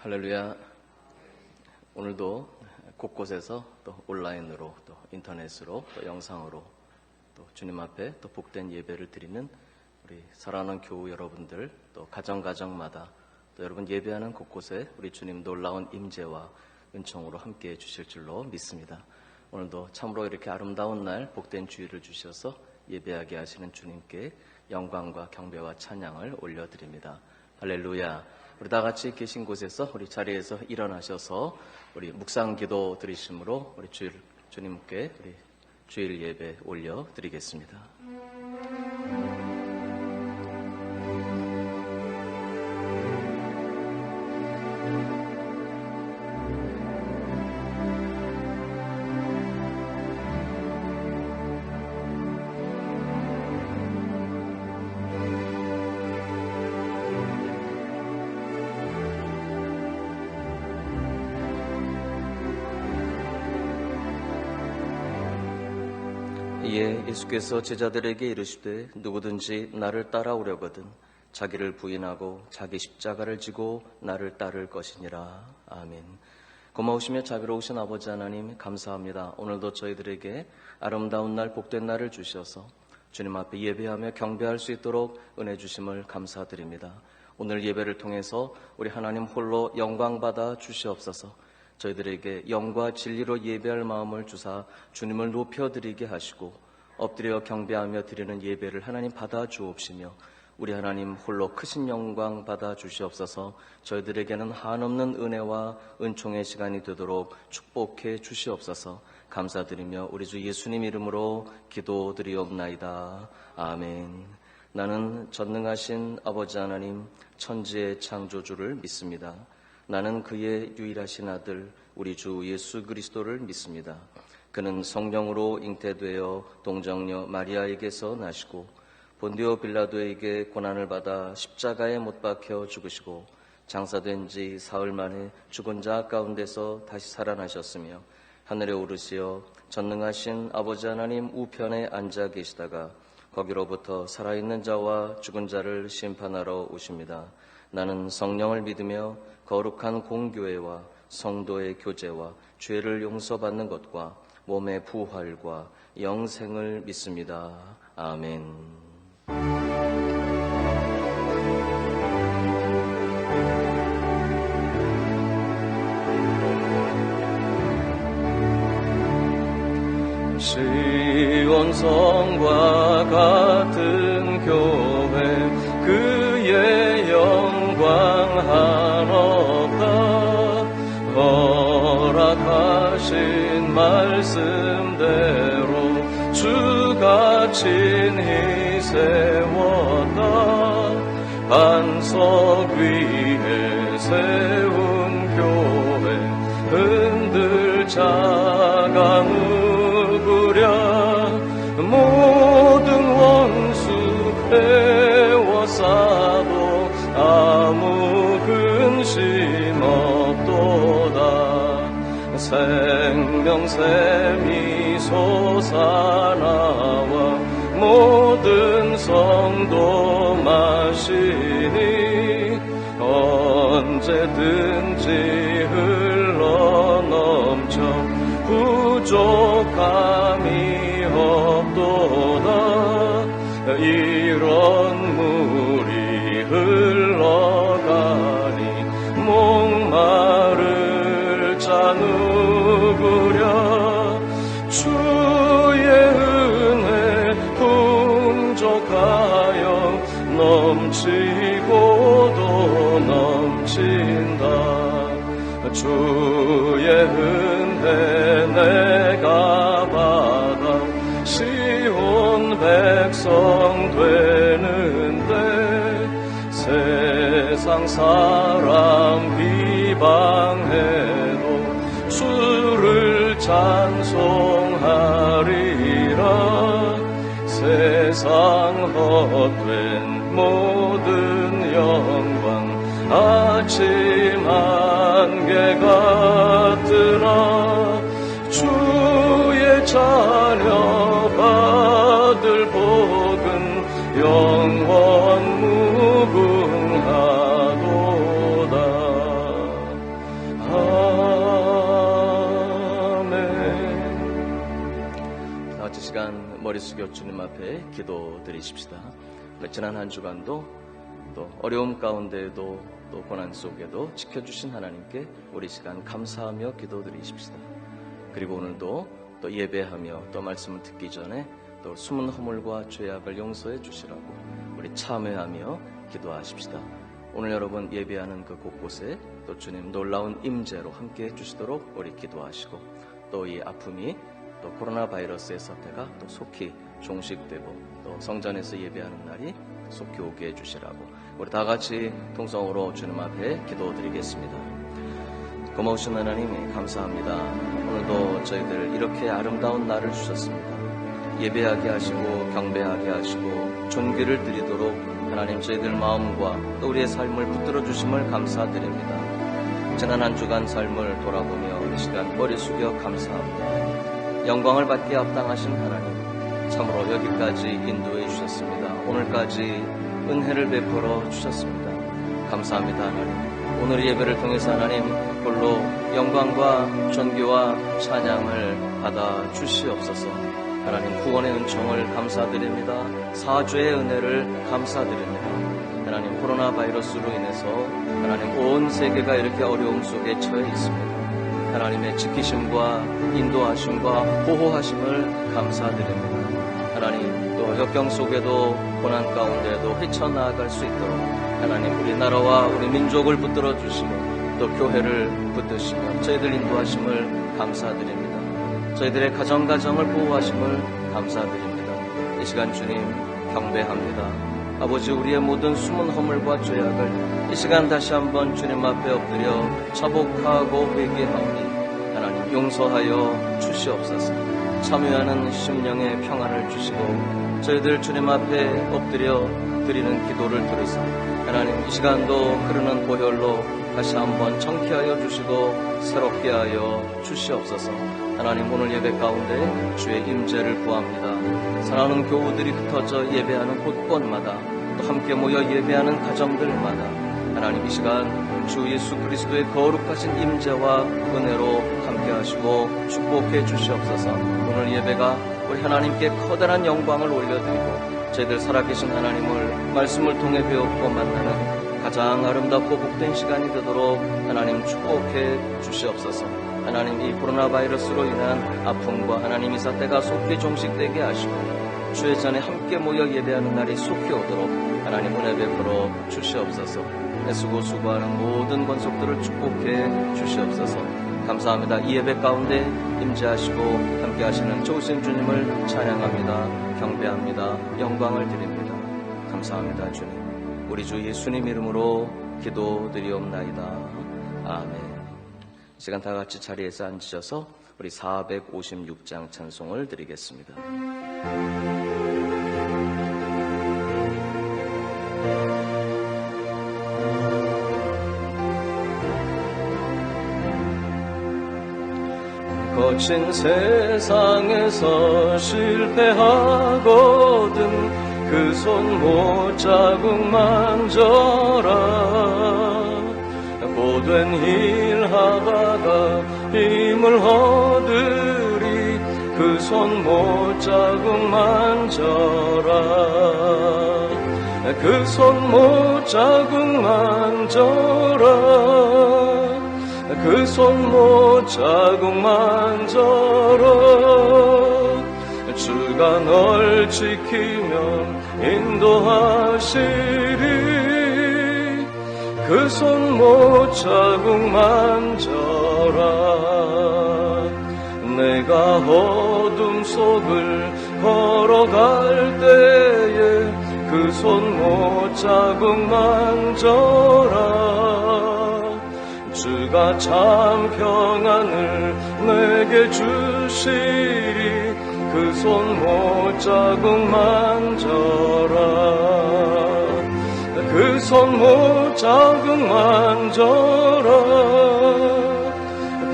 할렐루야. 오늘도 곳곳에서 또 온라인으로 또 인터넷으로 또 영상으로 또 주님 앞에 또 복된 예배를 드리는 우리 사랑하는 교우 여러분들, 또 가정마다 또 여러분 예배하는 곳곳에 우리 주님 놀라운 임재와 은총으로 함께해 주실 줄로 믿습니다. 오늘도 참으로 이렇게 아름다운 날 복된 주일을 주셔서 예배하게 하시는 주님께 영광과 경배와 찬양을 올려드립니다. 할렐루야. 우리 다 같이 계신 곳에서 우리 자리에서 일어나셔서 우리 묵상 기도 드리심으로 우리 주님께 우리 주일 예배 올려드리겠습니다. 이에 예수께서 제자들에게 이르시되 누구든지 나를 따라오려거든 자기를 부인하고 자기 십자가를 지고 나를 따를 것이니라. 아멘. 고마우시며 자비로우신 아버지 하나님 감사합니다. 오늘도 저희들에게 아름다운 날 복된 날을 주셔서 주님 앞에 예배하며 경배할 수 있도록 은혜 주심을 감사드립니다. 오늘 예배를 통해서 우리 하나님 홀로 영광받아 주시옵소서. 저희들에게 영과 진리로 예배할 마음을 주사 주님을 높여드리게 하시고 엎드려 경배하며 드리는 예배를 하나님 받아 주옵시며 우리 하나님 홀로 크신 영광 받아 주시옵소서. 저희들에게는 한없는 은혜와 은총의 시간이 되도록 축복해 주시옵소서. 감사드리며 우리 주 예수님 이름으로 기도드리옵나이다. 아멘. 나는 전능하신 아버지 하나님 천지의 창조주를 믿습니다. 나는 그의 유일하신 아들 우리 주 예수 그리스도를 믿습니다. 그는 성령으로 잉태되어 동정녀 마리아에게서 나시고 본디오 빌라도에게 고난을 받아 십자가에 못 박혀 죽으시고 장사된 지 사흘 만에 죽은 자 가운데서 다시 살아나셨으며 하늘에 오르시어 전능하신 아버지 하나님 우편에 앉아 계시다가 거기로부터 살아있는 자와 죽은 자를 심판하러 오십니다. 나는 성령을 믿으며 거룩한 공교회와 성도의 교제와 죄를 용서받는 것과 몸의 부활과 영생을 믿습니다. 아멘. 시온성과 같은 교회 그의 영광 한없다. 허락하신 말씀대로 주가 친히 세웠다. 반석 위에 세운 교회 흔들 자가 누구랴. 모든 원수 에워싸도 아무 근심 없도다. 생명샘이 솟아나와 모든 성도 마시니 언제든지 흘러넘쳐 부족함이 없도다. 이런 물이 흘러가니 목마를 자 누구랴. 주의 은혜 풍족하여 넘치고도 넘친다. 주의 은혜 내가 받아 시온 백성 되는데 세상 사람 비방해도 주를 찬송하리라. 세상 헛된 모든 영광 아침 안개 같으나 주의 자녀 받을 복은 영원 무궁하도다. 시간 머리 숙여 주님 앞에 기도드리십시다. 지난 한 주간도 또 어려움 가운데에도 또 고난 속에도 지켜주신 하나님께 우리 시간 감사하며 기도드리십시다. 그리고 오늘도 또 예배하며 또 말씀을 듣기 전에 또 숨은 허물과 죄악을 용서해 주시라고 우리 참회하며 기도하십시다. 오늘 여러분 예배하는 그 곳곳에 또 주님 놀라운 임재로 함께 해주시도록 우리 기도하시고, 또 이 아픔이 또 코로나 바이러스의 사태가 또 속히 종식되고 또 성전에서 예배하는 날이 속히 오게 해주시라고 우리 다 같이 통성으로 주님 앞에 기도드리겠습니다. 고마우신 하나님 감사합니다. 오늘도 저희들 이렇게 아름다운 날을 주셨습니다. 예배하게 하시고 경배하게 하시고 존귀를 드리도록 하나님 저희들 마음과 또 우리의 삶을 붙들어 주심을 감사드립니다. 지난 한 주간 삶을 돌아보며 이 시간 머리 숙여 감사합니다. 영광을 받기에 합당하신 하나님, 참으로 여기까지 인도해 주셨습니다. 오늘까지 은혜를 베풀어 주셨습니다. 감사합니다. 하나님, 오늘 예배를 통해서 하나님 홀로 영광과 존귀와 찬양을 받아 주시옵소서. 하나님 구원의 은총을 감사드립니다. 사죄의 은혜를 감사드립니다. 하나님 코로나 바이러스로 인해서 하나님 온 세계가 이렇게 어려움 속에 처해 있습니다. 하나님의 지키심과 인도하심과 보호하심을 감사드립니다. 하나님 또 역경 속에도 고난 가운데도 헤쳐나아갈 수 있도록 하나님 우리나라와 우리 민족을 붙들어 주시고 또 교회를 붙드시며 저희들 인도하심을 감사드립니다. 저희들의 가정을 보호하심을 감사드립니다. 이 시간 주님 경배합니다. 아버지, 우리의 모든 숨은 허물과 죄악을 이 시간 다시 한번 주님 앞에 엎드려 자복하고 회개하오니 하나님 용서하여 주시옵소서. 참여하는 심령의 평안을 주시고 저희들 주님 앞에 엎드려 드리는 기도를 들으사 하나님 이 시간도 흐르는 보혈로 다시 한번 정케하여 주시고 새롭게 하여 주시옵소서. 하나님 오늘 예배 가운데 주의 임재를 구합니다. 사랑하는 교우들이 흩어져 예배하는 곳곳마다 또 함께 모여 예배하는 가정들마다 하나님 이 시간 주 예수 그리스도의 거룩하신 임재와 은혜로 함께 하시고 축복해 주시옵소서. 오늘 예배가 우리 하나님께 커다란 영광을 올려드리고 저희들 살아계신 하나님을 말씀을 통해 배웠고 만나는 가장 아름답고 복된 시간이 되도록 하나님 축복해 주시옵소서. 하나님 이 코로나 바이러스로 인한 아픔과 하나님 이 사태가 속히 종식되게 하시고 주의 전에 함께 모여 예배하는 날이 속히 오도록 하나님 은혜 베풀어 주시옵소서. 애쓰고 수고하는 모든 권속들을 축복해 주시옵소서. 감사합니다. 이 예배 가운데 임재하시고 함께 하시는 좋으신 주님을 찬양합니다. 경배합니다. 영광을 드립니다. 감사합니다. 주님, 우리 주 예수님 이름으로 기도드리옵나이다. 아멘. 이 시간 다 같이 자리에서 앉으셔서 우리 456장 찬송을 드리겠습니다. 거친 세상에서 실패하거든 그 손 못자국 만져라. 고된 일 하다가 힘을 얻으리 그 손 못자국 만져라. 그 손 못자국 만져라. 그 손 못자국 만져라. 주가 널 지키면 인도하시리. 그 손 못자국 만져라. 내가 어둠 속을 걸어갈 때에 그 손 못자국 만져라. 주가 참 평안을 내게 주시리. 그 손 못자국 만져라. 그 손 못자국 만져라.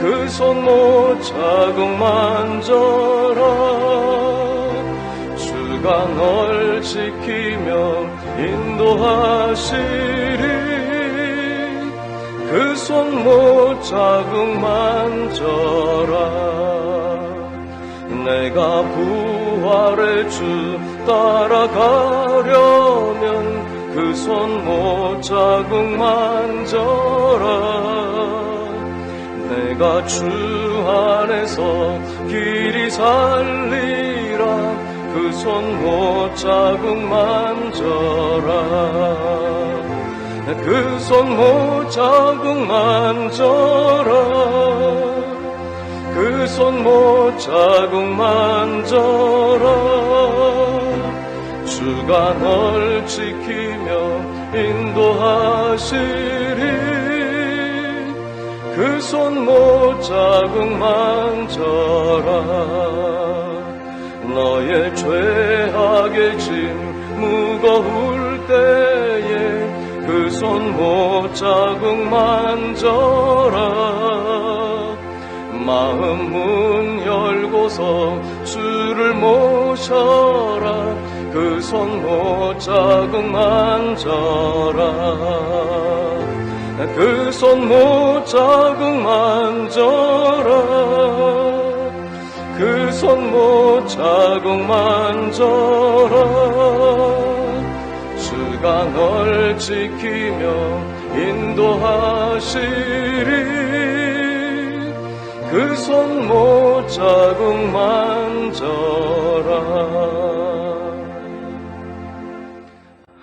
그 손 못자국 만져라. 주가 널 지키며 인도하시리. 그 손 못자국 만져라. 내가 부활의 주 따라가려면 그 손 못 자국 만져라. 내가 주 안에서 길이 살리라. 그 손 못 자국 만져라. 그 손 못 자국 만져라. 그 손 못 자국 만져라. 주가 널 지키며 인도하시리. 그 손 못 자국 만져라. 너의 죄악의 짐 무거울 때에 그 손 못 자국 만져라. 마음 문 열고서 주를 모셔라. 그 손 못 자국 만져라. 그 손 못 자국 만져라. 그 손 못 자국 만져라. 주가 널 지키며 인도하시리. 그 손 못 자국 만져라.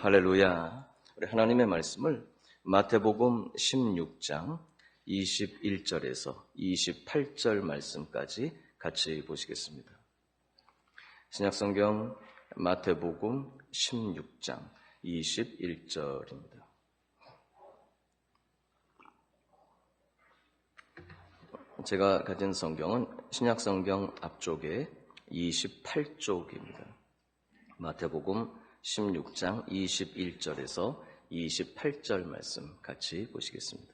할렐루야. 우리 하나님의 말씀을 마태복음 16장 21절에서 28절 말씀까지 같이 보시겠습니다. 신약성경 마태복음 16장 21절입니다. 제가 가진 성경은 신약성경 앞쪽에 28쪽입니다. 마태복음 16장 21절에서 28절 말씀 같이 보시겠습니다.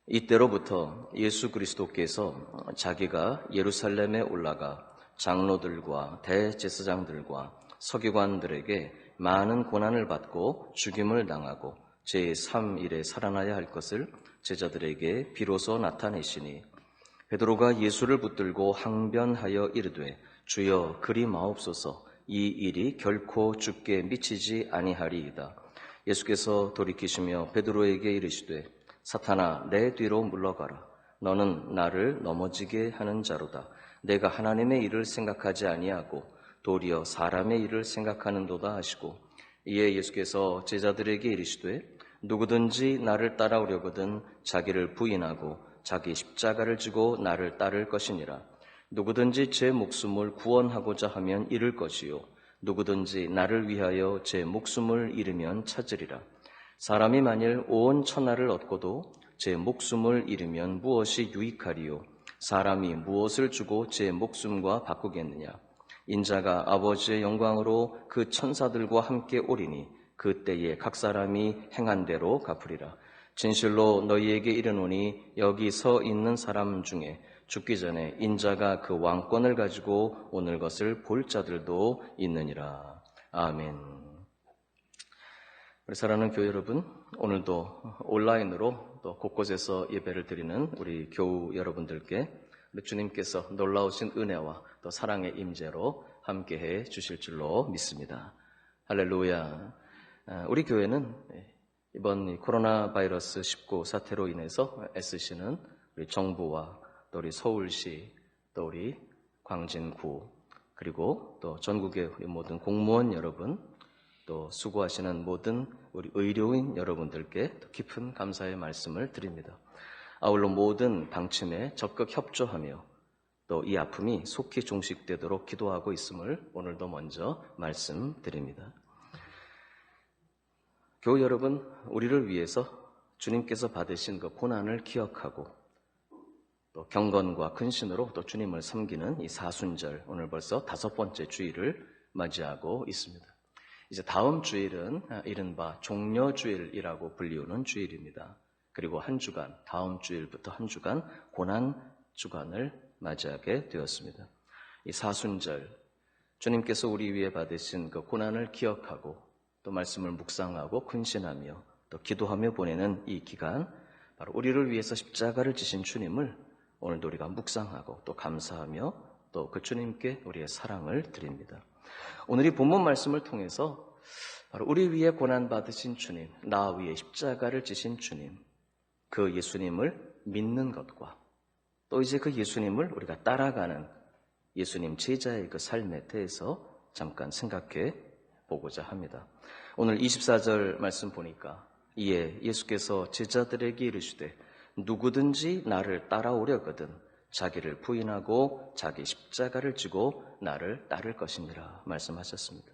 이때로부터 예수 그리스도께서 자기가 예루살렘에 올라가 장로들과 대제사장들과 서기관들에게 많은 고난을 받고 죽임을 당하고 제3일에 살아나야 할 것을 제자들에게 비로소 나타내시니 베드로가 예수를 붙들고 항변하여 이르되 주여 그리 마옵소서. 이 일이 결코 주께 미치지 아니하리이다. 예수께서 돌이키시며 베드로에게 이르시되 사탄아 내 뒤로 물러가라. 너는 나를 넘어지게 하는 자로다. 내가 하나님의 일을 생각하지 아니하고 도리어 사람의 일을 생각하는도다 하시고 이에 예수께서 제자들에게 이르시되 누구든지 나를 따라오려거든 자기를 부인하고 자기 십자가를 지고 나를 따를 것이니라. 누구든지 제 목숨을 구원하고자 하면 잃을 것이요 누구든지 나를 위하여 제 목숨을 잃으면 찾으리라. 사람이 만일 온 천하를 얻고도 제 목숨을 잃으면 무엇이 유익하리요? 사람이 무엇을 주고 제 목숨과 바꾸겠느냐? 인자가 아버지의 영광으로 그 천사들과 함께 오리니 그때에 각 사람이 행한 대로 갚으리라. 진실로 너희에게 이르노니 여기 서 있는 사람 중에 죽기 전에 인자가 그 왕권을 가지고 오늘 것을 볼 자들도 있느니라. 아멘. 우리 사랑하는 교회 여러분, 오늘도 온라인으로 또 곳곳에서 예배를 드리는 우리 교우 여러분들께 우리 주님께서 놀라우신 은혜와 또 사랑의 임재로 함께해 주실 줄로 믿습니다. 할렐루야. 우리 교회는 이번 코로나 바이러스 19 사태로 인해서 애쓰시는 우리 정부와 또 우리 서울시, 또 우리 광진구, 그리고 또 전국의 모든 공무원 여러분, 또 수고하시는 모든 우리 의료인 여러분들께 깊은 감사의 말씀을 드립니다. 아울러 모든 방침에 적극 협조하며 또 이 아픔이 속히 종식되도록 기도하고 있음을 오늘도 먼저 말씀드립니다. 교우 여러분, 우리를 위해서 주님께서 받으신 그 고난을 기억하고 또 경건과 근신으로 또 주님을 섬기는 이 사순절, 오늘 벌써 5번째 주일을 맞이하고 있습니다. 이제 다음 주일은 이른바 종려주일이라고 불리우는 주일입니다. 그리고 한 주간, 다음 주일부터 한 주간 고난 주간을 맞이하게 되었습니다. 이 사순절, 주님께서 우리 위해 받으신 그 고난을 기억하고 또 말씀을 묵상하고 근신하며 또 기도하며 보내는 이 기간, 바로 우리를 위해서 십자가를 지신 주님을 오늘도 우리가 묵상하고 또 감사하며 또 또 그 주님께 우리의 사랑을 드립니다. 오늘 이 본문 말씀을 통해서 바로 우리 위에 고난받으신 주님, 나 위에 십자가를 지신 주님, 그 예수님을 믿는 것과 또 이제 그 예수님을 우리가 따라가는 예수님 제자의 그 삶에 대해서 잠깐 생각해 보고자 합니다. 오늘 24절 말씀 보니까 이에 예수께서 제자들에게 이르시되 누구든지 나를 따라오려거든 자기를 부인하고 자기 십자가를 지고 나를 따를 것이니라 말씀하셨습니다.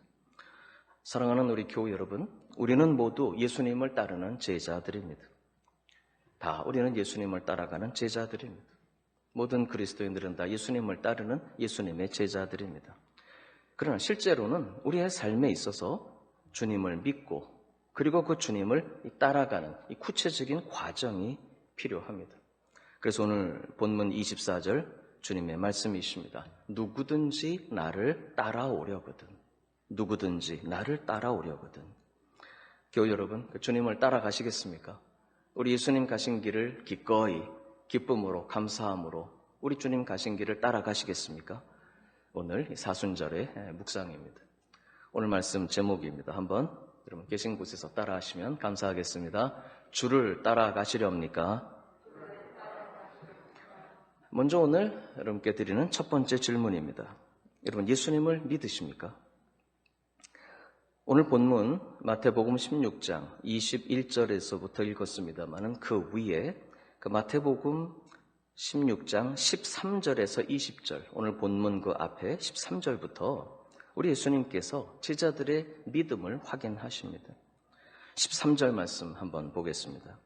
사랑하는 우리 교우 여러분, 우리는 모두 예수님을 따르는 제자들입니다. 다 우리는 예수님을 따라가는 제자들입니다. 모든 그리스도인들은 다 예수님을 따르는 예수님의 제자들입니다. 그러나 실제로는 우리의 삶에 있어서 주님을 믿고 그리고 그 주님을 따라가는 이 구체적인 과정이 필요합니다. 그래서 오늘 본문 24절 주님의 말씀이십니다. 누구든지 나를 따라오려거든. 누구든지 나를 따라오려거든. 교우 여러분, 그 주님을 따라가시겠습니까? 우리 예수님 가신 길을 기꺼이 기쁨으로 감사함으로 우리 주님 가신 길을 따라가시겠습니까? 오늘 사순절의 묵상입니다. 오늘 말씀 제목입니다. 한번 여러분 계신 곳에서 따라하시면 감사하겠습니다. 주를 따라가시렵니까? 먼저 오늘 여러분께 드리는 첫 번째 질문입니다. 여러분 예수님을 믿으십니까? 오늘 본문 마태복음 16장 21절에서부터 읽었습니다마는 그 위에 그 마태복음 16장 13절에서 20절 오늘 본문 그 앞에 13절부터 우리 예수님께서 제자들의 믿음을 확인하십니다. 13절 말씀 한번 보겠습니다.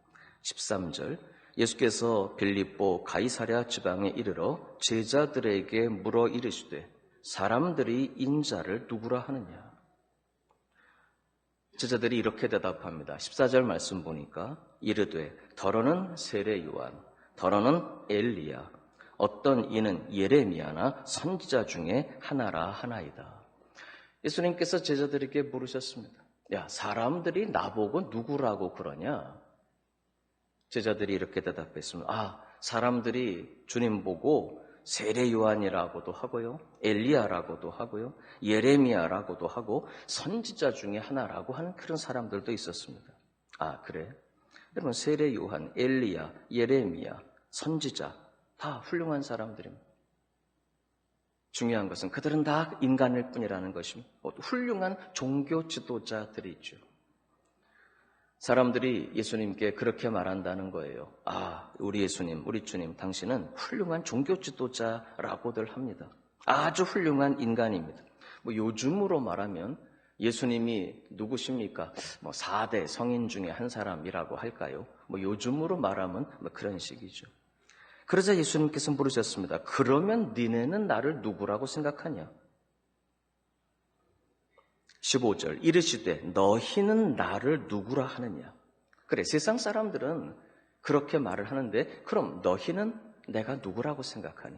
13절 예수께서 빌립보 가이사랴 지방에 이르러 제자들에게 물어 이르시되 사람들이 인자를 누구라 하느냐? 제자들이 이렇게 대답합니다. 14절 말씀 보니까 이르되 더러는 세례 요한, 더러는 엘리야, 어떤 이는 예레미야나 선지자 중에 하나라 하나이다. 예수님께서 제자들에게 물으셨습니다. 야, 사람들이 나보고 누구라고 그러냐? 제자들이 이렇게 대답했습니다. 사람들이 주님 보고 세례 요한이라고도 하고요, 엘리야라고도 하고요, 예레미야라고도 하고 선지자 중에 하나라고 하는 그런 사람들도 있었습니다. 그래? 여러분 세례 요한, 엘리야, 예레미야, 선지자 다 훌륭한 사람들입니다. 중요한 것은 그들은 다 인간일 뿐이라는 것입니다. 훌륭한 종교 지도자들이죠. 사람들이 예수님께 그렇게 말한다는 거예요. 우리 예수님, 우리 주님, 당신은 훌륭한 종교 지도자라고들 합니다. 아주 훌륭한 인간입니다. 요즘으로 말하면 예수님이 누구십니까? 4대 성인 중에 한 사람이라고 할까요? 요즘으로 말하면 그런 식이죠. 그러자 예수님께서 물으셨습니다. 그러면 니네는 나를 누구라고 생각하냐? 15절 이르시되 너희는 나를 누구라 하느냐? 그래, 세상 사람들은 그렇게 말을 하는데 그럼 너희는 내가 누구라고 생각하니?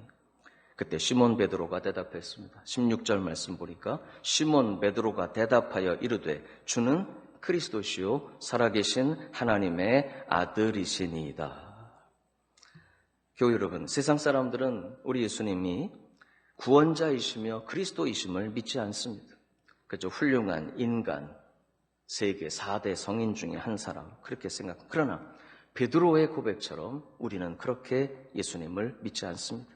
그때 시몬 베드로가 대답했습니다. 16절 말씀 보니까 시몬 베드로가 대답하여 이르되 주는 그리스도시요 살아계신 하나님의 아들이시니이다. 교우 여러분, 세상 사람들은 우리 예수님이 구원자이시며 그리스도이심을 믿지 않습니다. 그죠? 훌륭한 인간, 세계 4대 성인 중에 한 사람 그렇게 생각합니다. 그러나 베드로의 고백처럼 우리는 그렇게 예수님을 믿지 않습니다.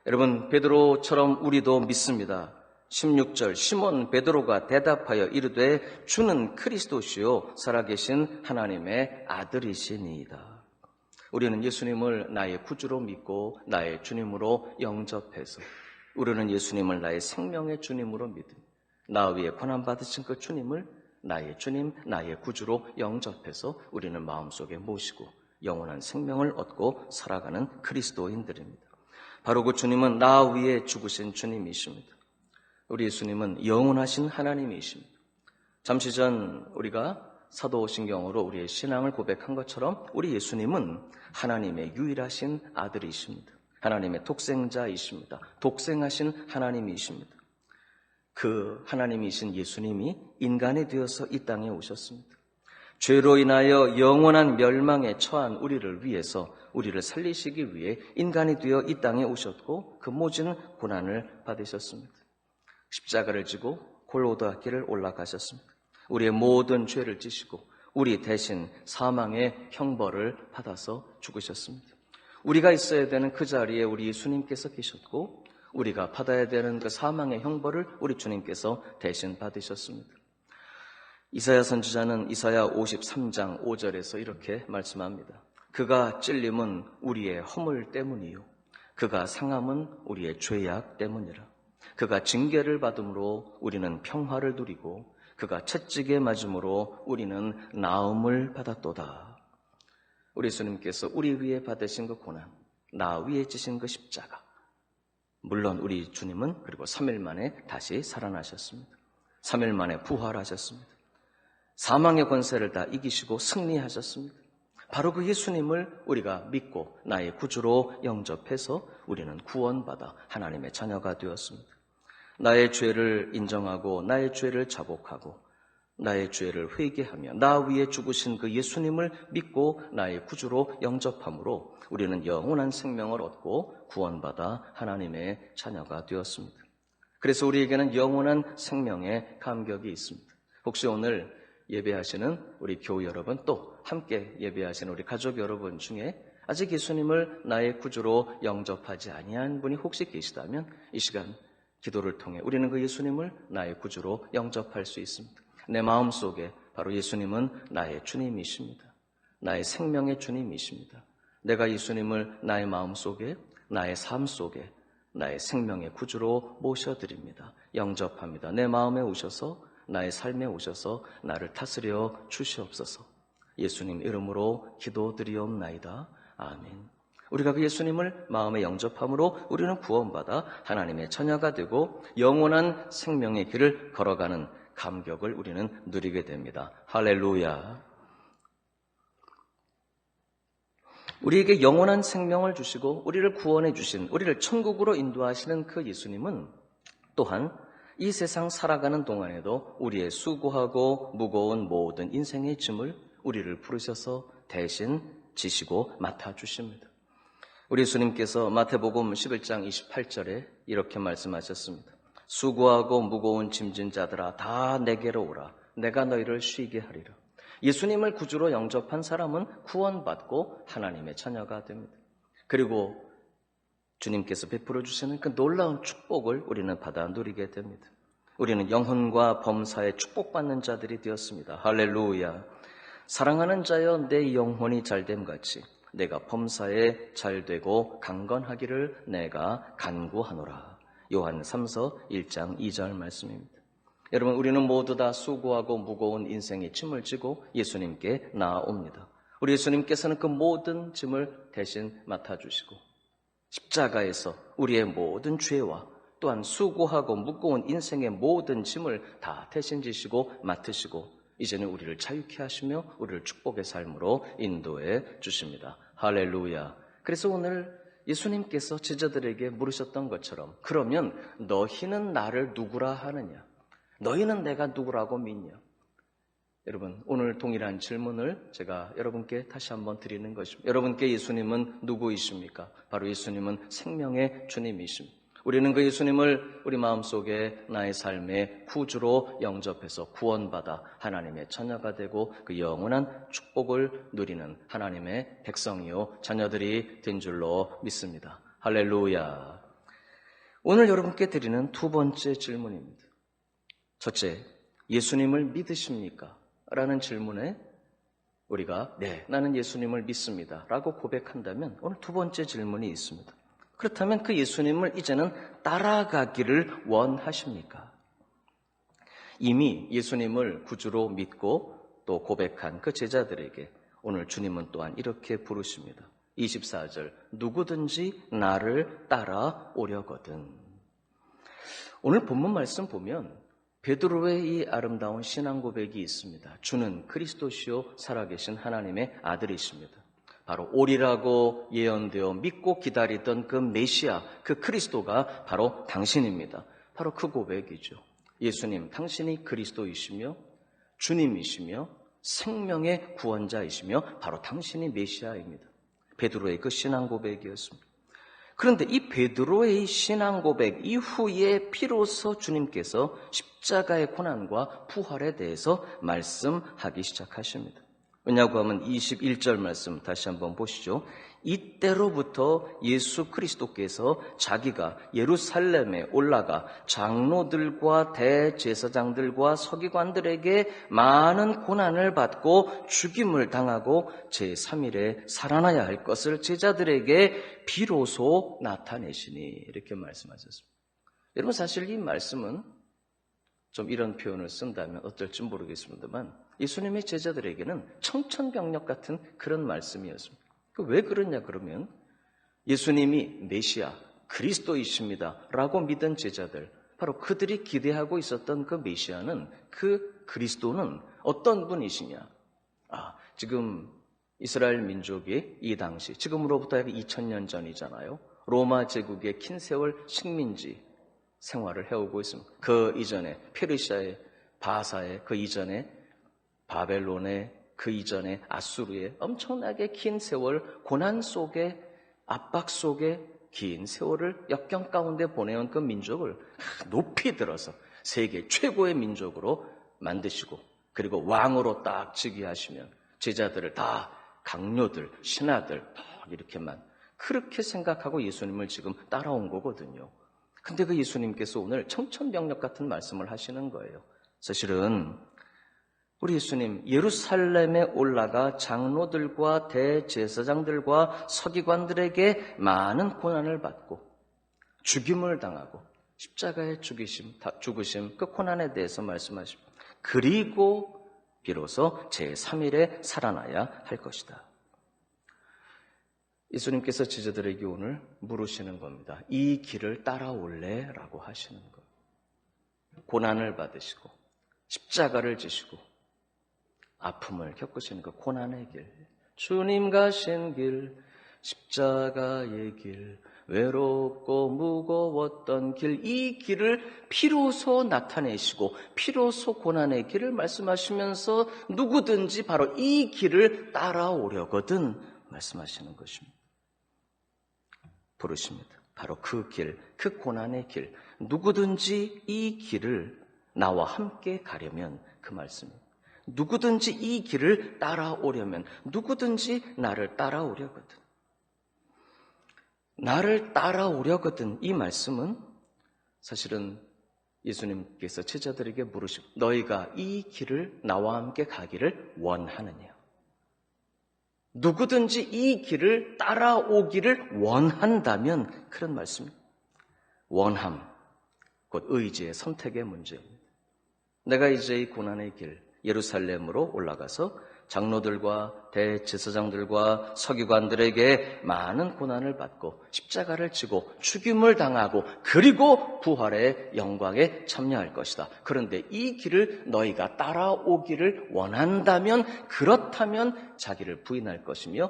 여러분 베드로처럼 우리도 믿습니다. 16절 시몬 베드로가 대답하여 이르되 주는 그리스도시요 살아계신 하나님의 아들이시니이다. 우리는 예수님을 나의 구주로 믿고 나의 주님으로 영접해서 우리는 예수님을 나의 생명의 주님으로 믿음, 나 위에 고난받으신 그 주님을 나의 주님, 나의 구주로 영접해서 우리는 마음속에 모시고 영원한 생명을 얻고 살아가는 그리스도인들입니다. 바로 그 주님은 나 위에 죽으신 주님이십니다. 우리 예수님은 영원하신 하나님이십니다. 잠시 전 우리가 사도신경으로 우리의 신앙을 고백한 것처럼 우리 예수님은 하나님의 유일하신 아들이십니다. 하나님의 독생자이십니다. 독생하신 하나님이십니다. 그 하나님이신 예수님이 인간이 되어서 이 땅에 오셨습니다. 죄로 인하여 영원한 멸망에 처한 우리를 위해서 우리를 살리시기 위해 인간이 되어 이 땅에 오셨고 그 모진 고난을 받으셨습니다. 십자가를 지고 골고다 길을 올라가셨습니다. 우리의 모든 죄를 지시고 우리 대신 사망의 형벌을 받아서 죽으셨습니다. 우리가 있어야 되는 그 자리에 우리 예수님께서 계셨고 우리가 받아야 되는 그 사망의 형벌을 우리 주님께서 대신 받으셨습니다. 이사야 선지자는 이사야 53장 5절에서 이렇게 말씀합니다. 그가 찔림은 우리의 허물 때문이요 그가 상함은 우리의 죄악 때문이라. 그가 징계를 받음으로 우리는 평화를 누리고 그가 채찍에 맞음으로 우리는 나음을 받았도다. 우리 예수님께서 우리 위에 받으신 그 고난, 나 위에 지신 그 십자가, 물론 우리 주님은 그리고 3일 만에 다시 살아나셨습니다. 3일 만에 부활하셨습니다. 사망의 권세를 다 이기시고 승리하셨습니다. 바로 그 예수님을 우리가 믿고 나의 구주로 영접해서 우리는 구원받아 하나님의 자녀가 되었습니다. 나의 죄를 인정하고 나의 죄를 자복하고 나의 죄를 회개하며 나 위에 죽으신 그 예수님을 믿고 나의 구주로 영접함으로 우리는 영원한 생명을 얻고 구원받아 하나님의 자녀가 되었습니다. 그래서 우리에게는 영원한 생명의 감격이 있습니다. 혹시 오늘 예배하시는 우리 교우 여러분 또 함께 예배하시는 우리 가족 여러분 중에 아직 예수님을 나의 구주로 영접하지 아니한 분이 혹시 계시다면 이 시간 기도를 통해 우리는 그 예수님을 나의 구주로 영접할 수 있습니다. 내 마음속에 바로 예수님은 나의 주님이십니다. 나의 생명의 주님이십니다. 내가 예수님을 나의 마음속에, 나의 삶 속에, 나의 생명의 구주로 모셔드립니다. 영접합니다. 내 마음에 오셔서, 나의 삶에 오셔서 나를 다스려 주시옵소서. 예수님 이름으로 기도드리옵나이다. 아멘. 우리가 그 예수님을 마음에 영접함으로 우리는 구원받아 하나님의 자녀가 되고 영원한 생명의 길을 걸어가는 감격을 우리는 누리게 됩니다. 할렐루야. 우리에게 영원한 생명을 주시고 우리를 구원해 주신, 우리를 천국으로 인도하시는 그 예수님은 또한 이 세상 살아가는 동안에도 우리의 수고하고 무거운 모든 인생의 짐을 우리를 부르셔서 대신 지시고 맡아주십니다. 우리 예수님께서 마태복음 11장 28절에 이렇게 말씀하셨습니다. 수고하고 무거운 짐진 자들아 다 내게로 오라. 내가 너희를 쉬게 하리라. 예수님을 구주로 영접한 사람은 구원받고 하나님의 자녀가 됩니다. 그리고 주님께서 베풀어 주시는 그 놀라운 축복을 우리는 받아 누리게 됩니다. 우리는 영혼과 범사에 축복받는 자들이 되었습니다. 할렐루야. 사랑하는 자여 내 영혼이 잘됨 같이 내가 범사에 잘되고 강건하기를 내가 간구하노라. 요한 3서 1장 2절 말씀입니다. 여러분, 우리는 모두 다 수고하고 무거운 인생의 짐을 지고 예수님께 나아옵니다. 우리 예수님께서는 그 모든 짐을 대신 맡아주시고 십자가에서 우리의 모든 죄와 또한 수고하고 무거운 인생의 모든 짐을 다 대신 지시고 맡으시고 이제는 우리를 자유케 하시며 우리를 축복의 삶으로 인도해 주십니다. 할렐루야. 그래서 오늘 예수님께서 제자들에게 물으셨던 것처럼 그러면 너희는 나를 누구라 하느냐? 너희는 내가 누구라고 믿냐? 여러분, 오늘 동일한 질문을 제가 여러분께 다시 한번 드리는 것입니다. 여러분께 예수님은 누구이십니까? 바로 예수님은 생명의 주님이십니다. 우리는 그 예수님을 우리 마음속에 나의 삶의 구주로 영접해서 구원받아 하나님의 자녀가 되고 그 영원한 축복을 누리는 하나님의 백성이요 자녀들이 된 줄로 믿습니다. 할렐루야. 오늘 여러분께 드리는 두 번째 질문입니다. 첫째, 예수님을 믿으십니까? 라는 질문에 우리가 네, 나는 예수님을 믿습니다 라고 고백한다면 오늘 두 번째 질문이 있습니다. 그렇다면 그 예수님을 이제는 따라가기를 원하십니까? 이미 예수님을 구주로 믿고 또 고백한 그 제자들에게 오늘 주님은 또한 이렇게 부르십니다. 24절, 누구든지 나를 따라오려거든. 오늘 본문 말씀 보면 베드로의 이 아름다운 신앙 고백이 있습니다. 주는 그리스도시요 살아계신 하나님의 아들이십니다. 바로 오리라고 예언되어 믿고 기다리던 그 메시아, 그 그리스도가 바로 당신입니다. 바로 그 고백이죠. 예수님, 당신이 그리스도이시며 주님이시며 생명의 구원자이시며 바로 당신이 메시아입니다. 베드로의 그 신앙 고백이었습니다. 그런데 이 베드로의 신앙 고백 이후에 비로소 주님께서 십자가의 고난과 부활에 대해서 말씀하기 시작하십니다. 왜냐고 하면 21절 말씀 다시 한번 보시죠. 이때로부터 예수 그리스도께서 자기가 예루살렘에 올라가 장로들과 대제사장들과 서기관들에게 많은 고난을 받고 죽임을 당하고 제3일에 살아나야 할 것을 제자들에게 비로소 나타내시니 이렇게 말씀하셨습니다. 여러분 사실 이 말씀은 좀 이런 표현을 쓴다면 어떨지 모르겠습니다만 예수님의 제자들에게는 청천벽력 같은 그런 말씀이었습니다. 왜 그러냐 그러면 예수님이 메시아 그리스도이십니다 라고 믿은 제자들, 바로 그들이 기대하고 있었던 그 메시아는, 그 그리스도는 어떤 분이시냐. 지금 이스라엘 민족이 이 당시, 지금으로부터 약 2000년 전이잖아요. 로마 제국의 긴 세월 식민지 생활을 해오고 있습니다. 그 이전에 페르시아의 바사의, 그 이전에 바벨론의, 그 이전에 아수르의 엄청나게 긴 세월 고난 속에, 압박 속에 긴 세월을 역경 가운데 보내온 그 민족을 높이 들어서 세계 최고의 민족으로 만드시고, 그리고 왕으로 딱 즉위하시면 제자들을 다 강요들, 신하들 다 이렇게만 그렇게 생각하고 예수님을 지금 따라온 거거든요. 근데 그 예수님께서 오늘 청천벽력 같은 말씀을 하시는 거예요. 사실은 우리 예수님 예루살렘에 올라가 장로들과 대제사장들과 서기관들에게 많은 고난을 받고 죽임을 당하고 십자가에 죽으심 그 고난에 대해서 말씀하십니다. 그리고 비로소 제3일에 살아나야 할 것이다. 예수님께서 제자들에게 오늘 물으시는 겁니다. 이 길을 따라올래? 라고 하시는 거예요. 고난을 받으시고 십자가를 지시고 아픔을 겪으시는 그 고난의 길, 주님 가신 길, 십자가의 길, 외롭고 무거웠던 길, 이 길을 비로소 나타내시고 비로소 고난의 길을 말씀하시면서 누구든지 바로 이 길을 따라오려거든 말씀하시는 것입니다. 부르십니다. 바로 그 길, 그 고난의 길, 누구든지 이 길을 나와 함께 가려면 그 말씀입니다. 누구든지 이 길을 따라오려면, 누구든지 나를 따라오려거든. 나를 따라오려거든 이 말씀은 사실은 예수님께서 제자들에게 물으시고, 너희가 이 길을 나와 함께 가기를 원하느냐? 누구든지 이 길을 따라오기를 원한다면, 그런 말씀입니다. 원함, 곧 의지의 선택의 문제입니다. 내가 이제 이 고난의 길, 예루살렘으로 올라가서 장로들과 대제사장들과 서기관들에게 많은 고난을 받고 십자가를 지고 죽임을 당하고 그리고 부활의 영광에 참여할 것이다. 그런데 이 길을 너희가 따라오기를 원한다면, 그렇다면 자기를 부인할 것이며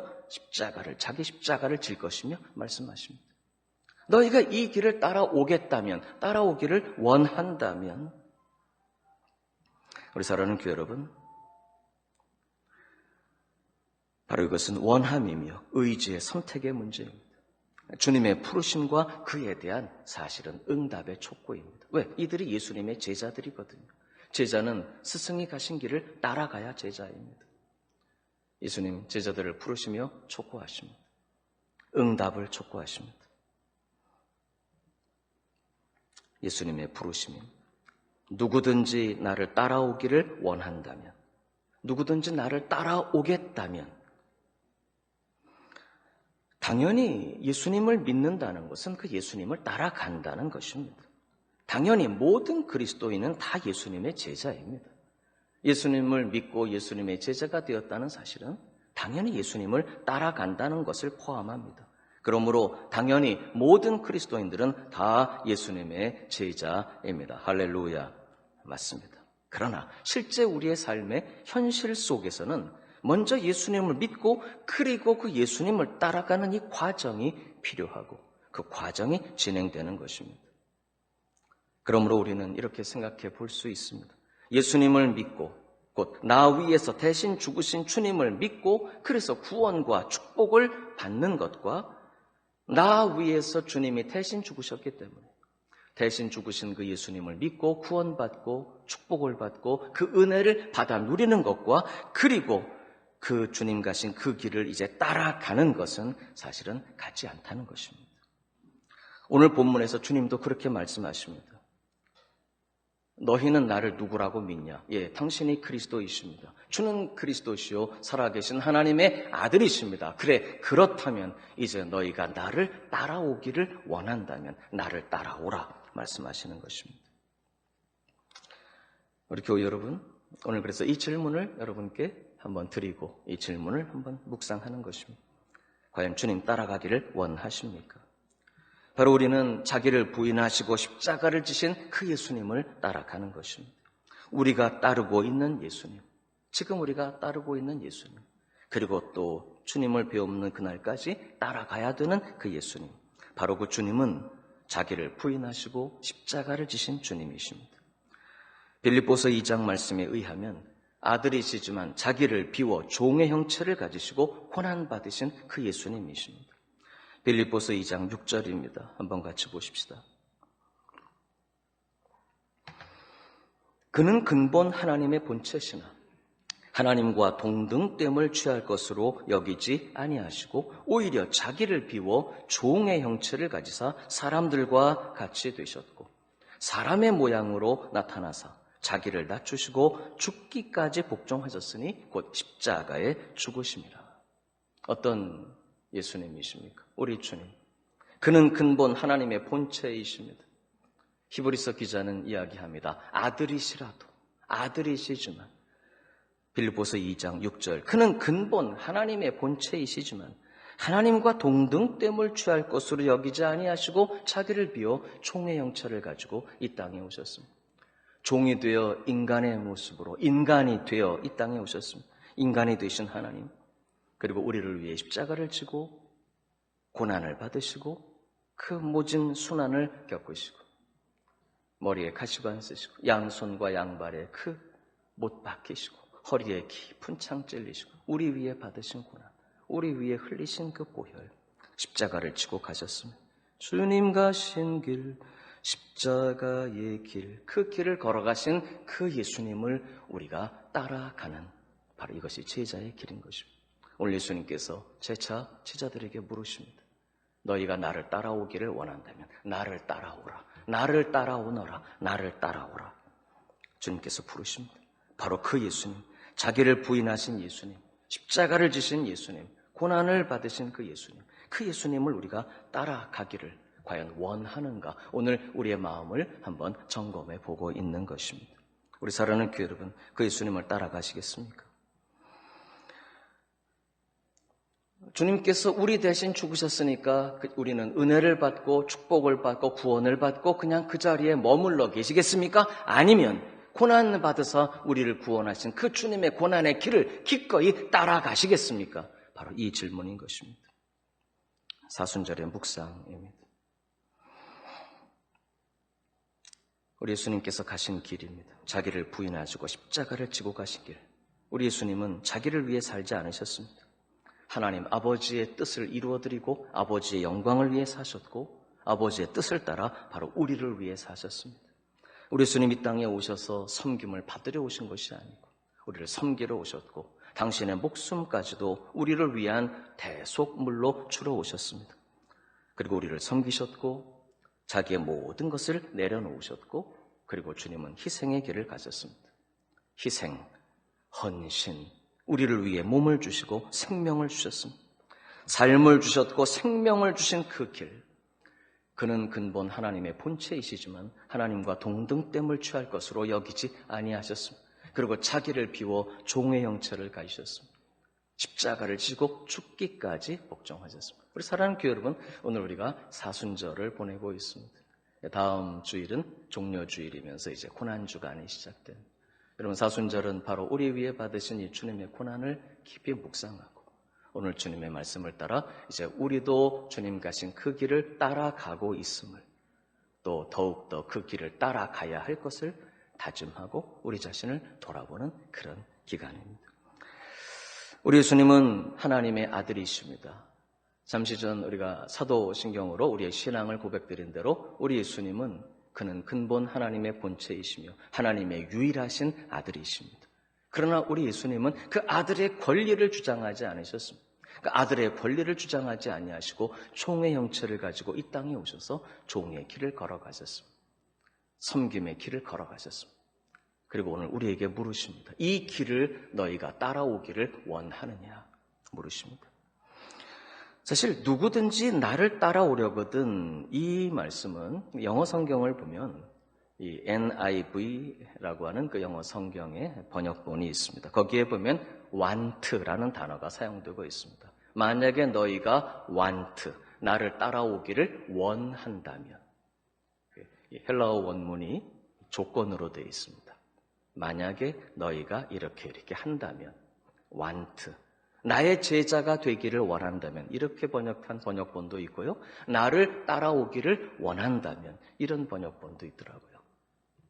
자기 십자가를 질 것이며 말씀하십니다. 너희가 이 길을 따라오겠다면, 따라오기를 원한다면, 우리 사랑하는 교회 여러분, 바로 이것은 원함이며 의지의 선택의 문제입니다. 주님의 부르심과 그에 대한 사실은 응답의 촉구입니다. 왜? 이들이 예수님의 제자들이거든요. 제자는 스승이 가신 길을 따라가야 제자입니다. 예수님 제자들을 부르시며 촉구하십니다. 응답을 촉구하십니다. 예수님의 부르심입니다. 누구든지 나를 따라오기를 원한다면, 누구든지 나를 따라오겠다면, 당연히 예수님을 믿는다는 것은 그 예수님을 따라간다는 것입니다. 당연히 모든 그리스도인은 다 예수님의 제자입니다. 예수님을 믿고 예수님의 제자가 되었다는 사실은 당연히 예수님을 따라간다는 것을 포함합니다. 그러므로 당연히 모든 그리스도인들은 다 예수님의 제자입니다. 할렐루야. 맞습니다. 그러나 실제 우리의 삶의 현실 속에서는 먼저 예수님을 믿고 그리고 그 예수님을 따라가는 이 과정이 필요하고 그 과정이 진행되는 것입니다. 그러므로 우리는 이렇게 생각해 볼 수 있습니다. 예수님을 믿고 곧 나 위에서 대신 죽으신 주님을 믿고 그래서 구원과 축복을 받는 것과 나 위에서 주님이 대신 죽으셨기 때문에 대신 죽으신 그 예수님을 믿고 구원받고 축복을 받고 그 은혜를 받아 누리는 것과 그리고 그 주님 가신 그 길을 이제 따라가는 것은 사실은 같지 않다는 것입니다. 오늘 본문에서 주님도 그렇게 말씀하십니다. 너희는 나를 누구라고 믿냐? 예, 당신이 그리스도이십니다. 주는 그리스도시요 살아계신 하나님의 아들이십니다. 그래, 그렇다면 이제 너희가 나를 따라오기를 원한다면 나를 따라오라 말씀하시는 것입니다. 우리 교회 여러분, 오늘 그래서 이 질문을 여러분께 한번 드리고 이 질문을 한번 묵상하는 것입니다. 과연 주님 따라가기를 원하십니까? 바로 우리는 자기를 부인하시고 십자가를 지신 그 예수님을 따라가는 것입니다. 우리가 따르고 있는 예수님, 지금 우리가 따르고 있는 예수님, 그리고 또 주님을 배우는 그날까지 따라가야 되는 그 예수님, 바로 그 주님은 자기를 부인하시고 십자가를 지신 주님이십니다. 빌립보서 2장 말씀에 의하면 아들이시지만 자기를 비워 종의 형체를 가지시고 고난받으신 그 예수님이십니다. 빌립보서 2장 6절입니다. 한번 같이 보십시다. 그는 근본 하나님의 본체시나 하나님과 동등됨을 취할 것으로 여기지 아니하시고 오히려 자기를 비워 종의 형체를 가지사 사람들과 같이 되셨고 사람의 모양으로 나타나사 자기를 낮추시고 죽기까지 복종하셨으니 곧 십자가에 죽으심이라. 어떤 예수님이십니까? 우리 주님. 그는 근본 하나님의 본체이십니다. 히브리서 기자는 이야기합니다. 아들이시라도, 아들이시지만 빌립보서 2장 6절 그는 근본 하나님의 본체이시지만 하나님과 동등됨을 취할 것으로 여기지 아니하시고 자기를 비워 종의 형체를 가지고 이 땅에 오셨습니다. 종이 되어 인간의 모습으로 인간이 되어 이 땅에 오셨습니다. 인간이 되신 하나님, 그리고 우리를 위해 십자가를 지고 고난을 받으시고 그 모진 순환을 겪으시고 머리에 가시관 쓰시고 양손과 양발에 그 못 박히시고 허리에 깊은 창 찔리시고 우리 위에 받으신 고난, 우리 위에 흘리신 그 보혈, 십자가를 지고 가셨습니다. 주님 가신 길, 십자가의 길, 그 길을 걸어가신 그 예수님을 우리가 따라가는 바로 이것이 제자의 길인 것입니다. 오늘 예수님께서 재차 제자들에게 물으십니다. 너희가 나를 따라오기를 원한다면 나를 따라오라. 나를 따라오너라. 나를 따라오라. 주님께서 부르십니다. 바로 그 예수님, 자기를 부인하신 예수님, 십자가를 지신 예수님, 고난을 받으신 그 예수님, 그 예수님을 우리가 따라가기를 과연 원하는가? 오늘 우리의 마음을 한번 점검해 보고 있는 것입니다. 우리 사랑하는 교회 여러분, 그 예수님을 따라가시겠습니까? 주님께서 우리 대신 죽으셨으니까 우리는 은혜를 받고 축복을 받고 구원을 받고 그냥 그 자리에 머물러 계시겠습니까? 아니면 고난 받아서 우리를 구원하신 그 주님의 고난의 길을 기꺼이 따라가시겠습니까? 바로 이 질문인 것입니다. 사순절의 묵상입니다. 우리 예수님께서 가신 길입니다. 자기를 부인하시고 십자가를 지고 가신 길. 우리 예수님은 자기를 위해 살지 않으셨습니다. 하나님 아버지의 뜻을 이루어드리고 아버지의 영광을 위해 사셨고 아버지의 뜻을 따라 바로 우리를 위해 사셨습니다. 우리 예수님 이 땅에 오셔서 섬김을 받으려 오신 것이 아니고 우리를 섬기러 오셨고 당신의 목숨까지도 우리를 위한 대속물로 주러 오셨습니다. 그리고 우리를 섬기셨고 자기의 모든 것을 내려놓으셨고 그리고 주님은 희생의 길을 가셨습니다. 희생, 헌신, 우리를 위해 몸을 주시고 생명을 주셨습니다. 삶을 주셨고 생명을 주신 그 길, 그는 근본 하나님의 본체이시지만 하나님과 동등됨을 취할 것으로 여기지 아니하셨습니다. 그리고 자기를 비워 종의 형체를 가지셨습니다. 십자가를 지고 죽기까지 복종하셨습니다. 우리 사랑하는 교회 여러분, 오늘 우리가 사순절을 보내고 있습니다. 다음 주일은 종려주일이면서 이제 고난주간이 시작됩니다. 여러분, 사순절은 바로 우리 위에 받으신 이 주님의 고난을 깊이 묵상하고 오늘 주님의 말씀을 따라 이제 우리도 주님 가신 그 길을 따라가고 있음을 또 더욱더 그 길을 따라가야 할 것을 다짐하고 우리 자신을 돌아보는 그런 기간입니다. 우리 예수님은 하나님의 아들이십니다. 잠시 전 우리가 사도신경으로 우리의 신앙을 고백드린 대로 우리 예수님은 그는 근본 하나님의 본체이시며 하나님의 유일하신 아들이십니다. 그러나 우리 예수님은 그 아들의 권리를 주장하지 않으셨습니다. 그 아들의 권리를 주장하지 아니하시고 종의 형체를 가지고 이 땅에 오셔서 종의 길을 걸어가셨습니다. 섬김의 길을 걸어가셨습니다. 그리고 오늘 우리에게 물으십니다. 이 길을 너희가 따라오기를 원하느냐 물으십니다. 사실 누구든지 나를 따라오려거든 이 말씀은 영어 성경을 보면 이 NIV라고 하는 그 영어 성경의 번역본이 있습니다. 거기에 보면 want라는 단어가 사용되고 있습니다. 만약에 너희가 want, 나를 따라오기를 원한다면, 헬라어 원문이 조건으로 되어 있습니다. 만약에 너희가 이렇게 한다면, want, 나의 제자가 되기를 원한다면, 이렇게 번역한 번역본도 있고요. 나를 따라오기를 원한다면, 이런 번역본도 있더라고요.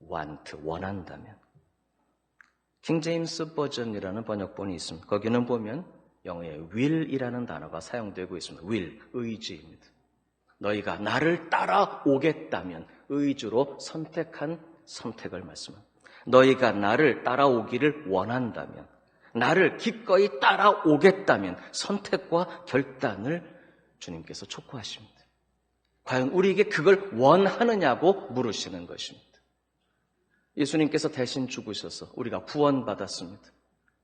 want, 원한다면. 킹제임스 버전이라는 번역본이 있습니다. 거기는 보면 영어에 will이라는 단어가 사용되고 있습니다. will, 의지입니다. 너희가 나를 따라오겠다면 의지로 선택한 선택을 말씀합니다. 너희가 나를 따라오기를 원한다면, 나를 기꺼이 따라오겠다면 선택과 결단을 주님께서 촉구하십니다. 과연 우리에게 그걸 원하느냐고 물으시는 것입니다. 예수님께서 대신 죽으셔서 우리가 구원받았습니다.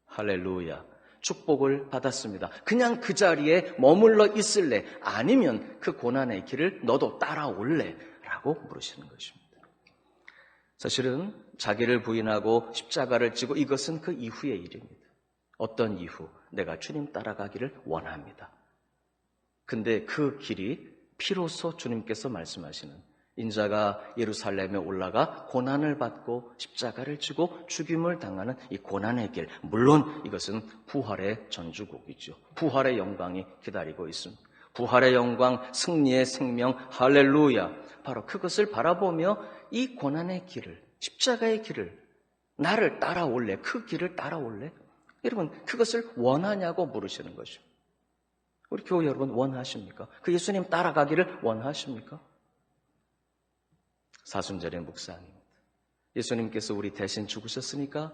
할렐루야. 축복을 받았습니다. 그냥 그 자리에 머물러 있을래? 아니면 그 고난의 길을 너도 따라올래? 라고 물으시는 것입니다. 사실은 자기를 부인하고 십자가를 지고 이것은 그 이후의 일입니다. 어떤 이후? 내가 주님 따라가기를 원합니다. 근데 그 길이 비로소 주님께서 말씀하시는 인자가 예루살렘에 올라가 고난을 받고 십자가를 지고 죽임을 당하는 이 고난의 길, 물론 이것은 부활의 전주곡이죠. 부활의 영광이 기다리고 있습니다. 부활의 영광, 승리의 생명, 할렐루야. 바로 그것을 바라보며 이 고난의 길을, 십자가의 길을, 나를 따라올래? 그 길을 따라올래? 여러분, 그것을 원하냐고 물으시는 것입니다. 우리 교회 여러분 원하십니까? 그 예수님 따라가기를 원하십니까? 사순절의 묵상입니다. 예수님께서 우리 대신 죽으셨으니까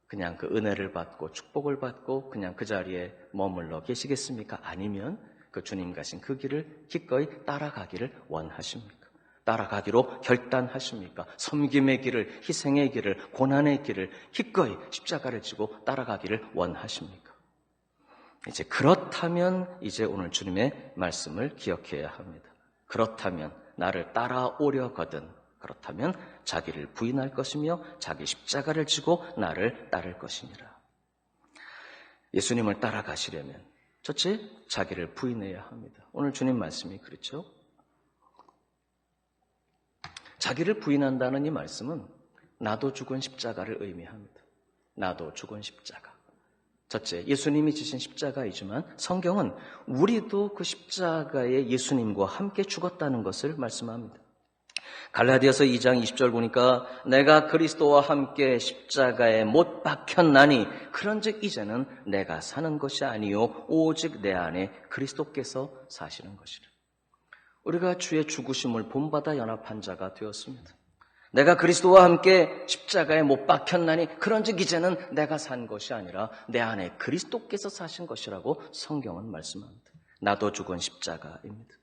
그냥 그 은혜를 받고 축복을 받고 그냥 그 자리에 머물러 계시겠습니까? 아니면 그 주님 가신 그 길을 기꺼이 따라가기를 원하십니까? 따라가기로 결단하십니까? 섬김의 길을, 희생의 길을, 고난의 길을 기꺼이 십자가를 지고 따라가기를 원하십니까? 이제 그렇다면 이제 오늘 주님의 말씀을 기억해야 합니다. 그렇다면 나를 따라오려거든 그렇다면 자기를 부인할 것이며 자기 십자가를 지고 나를 따를 것이니라. 예수님을 따라가시려면 첫째, 자기를 부인해야 합니다. 오늘 주님 말씀이 그렇죠? 자기를 부인한다는 이 말씀은 나도 죽은 십자가를 의미합니다. 나도 죽은 십자가. 첫째, 예수님이 지신 십자가이지만 성경은 우리도 그 십자가에 예수님과 함께 죽었다는 것을 말씀합니다. 갈라디아서 2장 20절 보니까 내가 그리스도와 함께 십자가에 못 박혔나니 그런즉 이제는 내가 사는 것이 아니요 오직 내 안에 그리스도께서 사시는 것이라. 우리가 주의 죽으심을 본받아 연합한 자가 되었습니다. 내가 그리스도와 함께 십자가에 못 박혔나니 그런즉 이제는 내가 산 것이 아니라 내 안에 그리스도께서 사신 것이라고 성경은 말씀합니다. 나도 죽은 십자가입니다.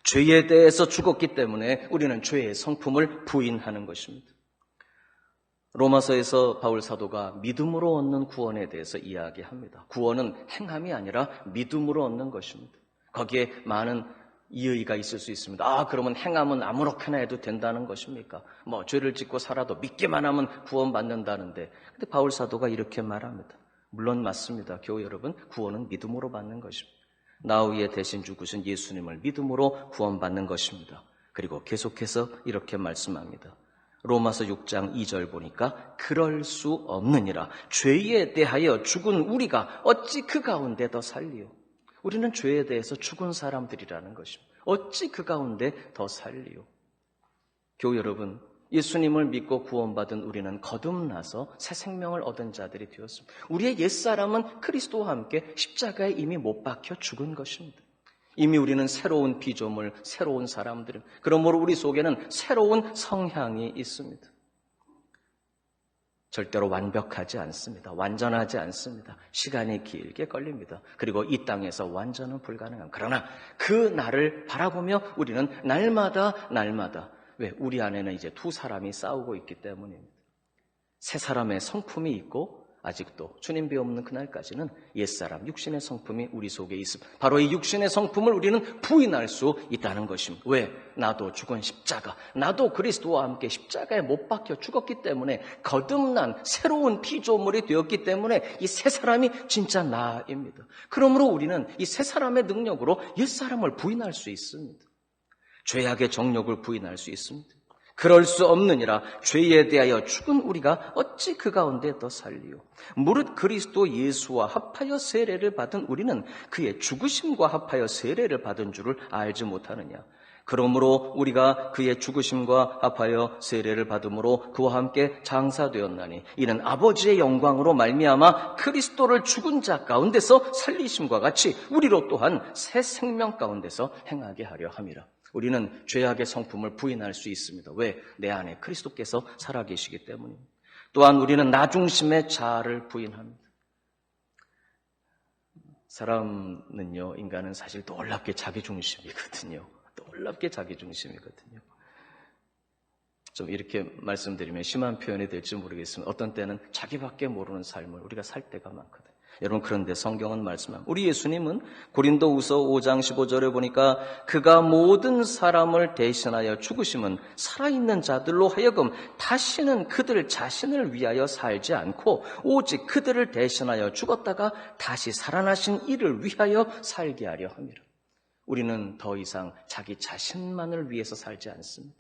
죄에 대해서 죽었기 때문에 우리는 죄의 성품을 부인하는 것입니다. 로마서에서 바울 사도가 믿음으로 얻는 구원에 대해서 이야기합니다. 구원은 행함이 아니라 믿음으로 얻는 것입니다. 거기에 많은 이의가 있을 수 있습니다. 그러면 행함은 아무렇게나 해도 된다는 것입니까? 죄를 짓고 살아도 믿기만 하면 구원받는다는데. 근데 바울 사도가 이렇게 말합니다. 물론 맞습니다. 교회 여러분, 구원은 믿음으로 받는 것입니다. 나 위에 대신 죽으신 예수님을 믿음으로 구원받는 것입니다. 그리고 계속해서 이렇게 말씀합니다. 로마서 6장 2절 보니까 그럴 수 없느니라. 죄에 대하여 죽은 우리가 어찌 그 가운데 더 살리요. 우리는 죄에 대해서 죽은 사람들이라는 것입니다. 어찌 그 가운데 더 살리요. 교회 여러분, 예수님을 믿고 구원받은 우리는 거듭나서 새 생명을 얻은 자들이 되었습니다. 우리의 옛사람은 그리스도와 함께 십자가에 이미 못 박혀 죽은 것입니다. 이미 우리는 새로운 피조물, 새로운 사람들입니다. 그러므로 우리 속에는 새로운 성향이 있습니다. 절대로 완벽하지 않습니다. 완전하지 않습니다. 시간이 길게 걸립니다. 그리고 이 땅에서 완전은 불가능합니다. 그러나 그 날을 바라보며 우리는 날마다 왜? 우리 안에는 이제 두 사람이 싸우고 있기 때문입니다. 새 사람의 성품이 있고 아직도 주님 배 없는 그날까지는 옛사람, 육신의 성품이 우리 속에 있습니다. 바로 이 육신의 성품을 우리는 부인할 수 있다는 것입니다. 왜? 나도 죽은 십자가, 나도 그리스도와 함께 십자가에 못 박혀 죽었기 때문에 거듭난 새로운 피조물이 되었기 때문에 이 새 사람이 진짜 나입니다. 그러므로 우리는 이 새 사람의 능력으로 옛사람을 부인할 수 있습니다. 죄악의 정욕을 부인할 수 있습니다. 그럴 수 없느니라 죄에 대하여 죽은 우리가 어찌 그 가운데 더 살리요. 무릇 그리스도 예수와 합하여 세례를 받은 우리는 그의 죽으심과 합하여 세례를 받은 줄을 알지 못하느냐. 그러므로 우리가 그의 죽으심과 합하여 세례를 받음으로 그와 함께 장사되었나니 이는 아버지의 영광으로 말미암아 그리스도를 죽은 자 가운데서 살리심과 같이 우리로 또한 새 생명 가운데서 행하게 하려 함이라. 우리는 죄악의 성품을 부인할 수 있습니다. 왜? 내 안에 그리스도께서 살아계시기 때문입니다. 또한 우리는 나 중심의 자아를 부인합니다. 사람은요, 인간은 사실 놀랍게 자기중심이거든요. 놀랍게 자기중심이거든요. 좀 이렇게 말씀드리면 심한 표현이 될지 모르겠지만 어떤 때는 자기밖에 모르는 삶을 우리가 살 때가 많거든요. 여러분, 그런데 성경은 말씀합니다. 우리 예수님은 고린도후서 5장 15절에 보니까 그가 모든 사람을 대신하여 죽으심은 살아있는 자들로 하여금 다시는 그들 자신을 위하여 살지 않고 오직 그들을 대신하여 죽었다가 다시 살아나신 이를 위하여 살게 하려 함이라. 우리는 더 이상 자기 자신만을 위해서 살지 않습니다.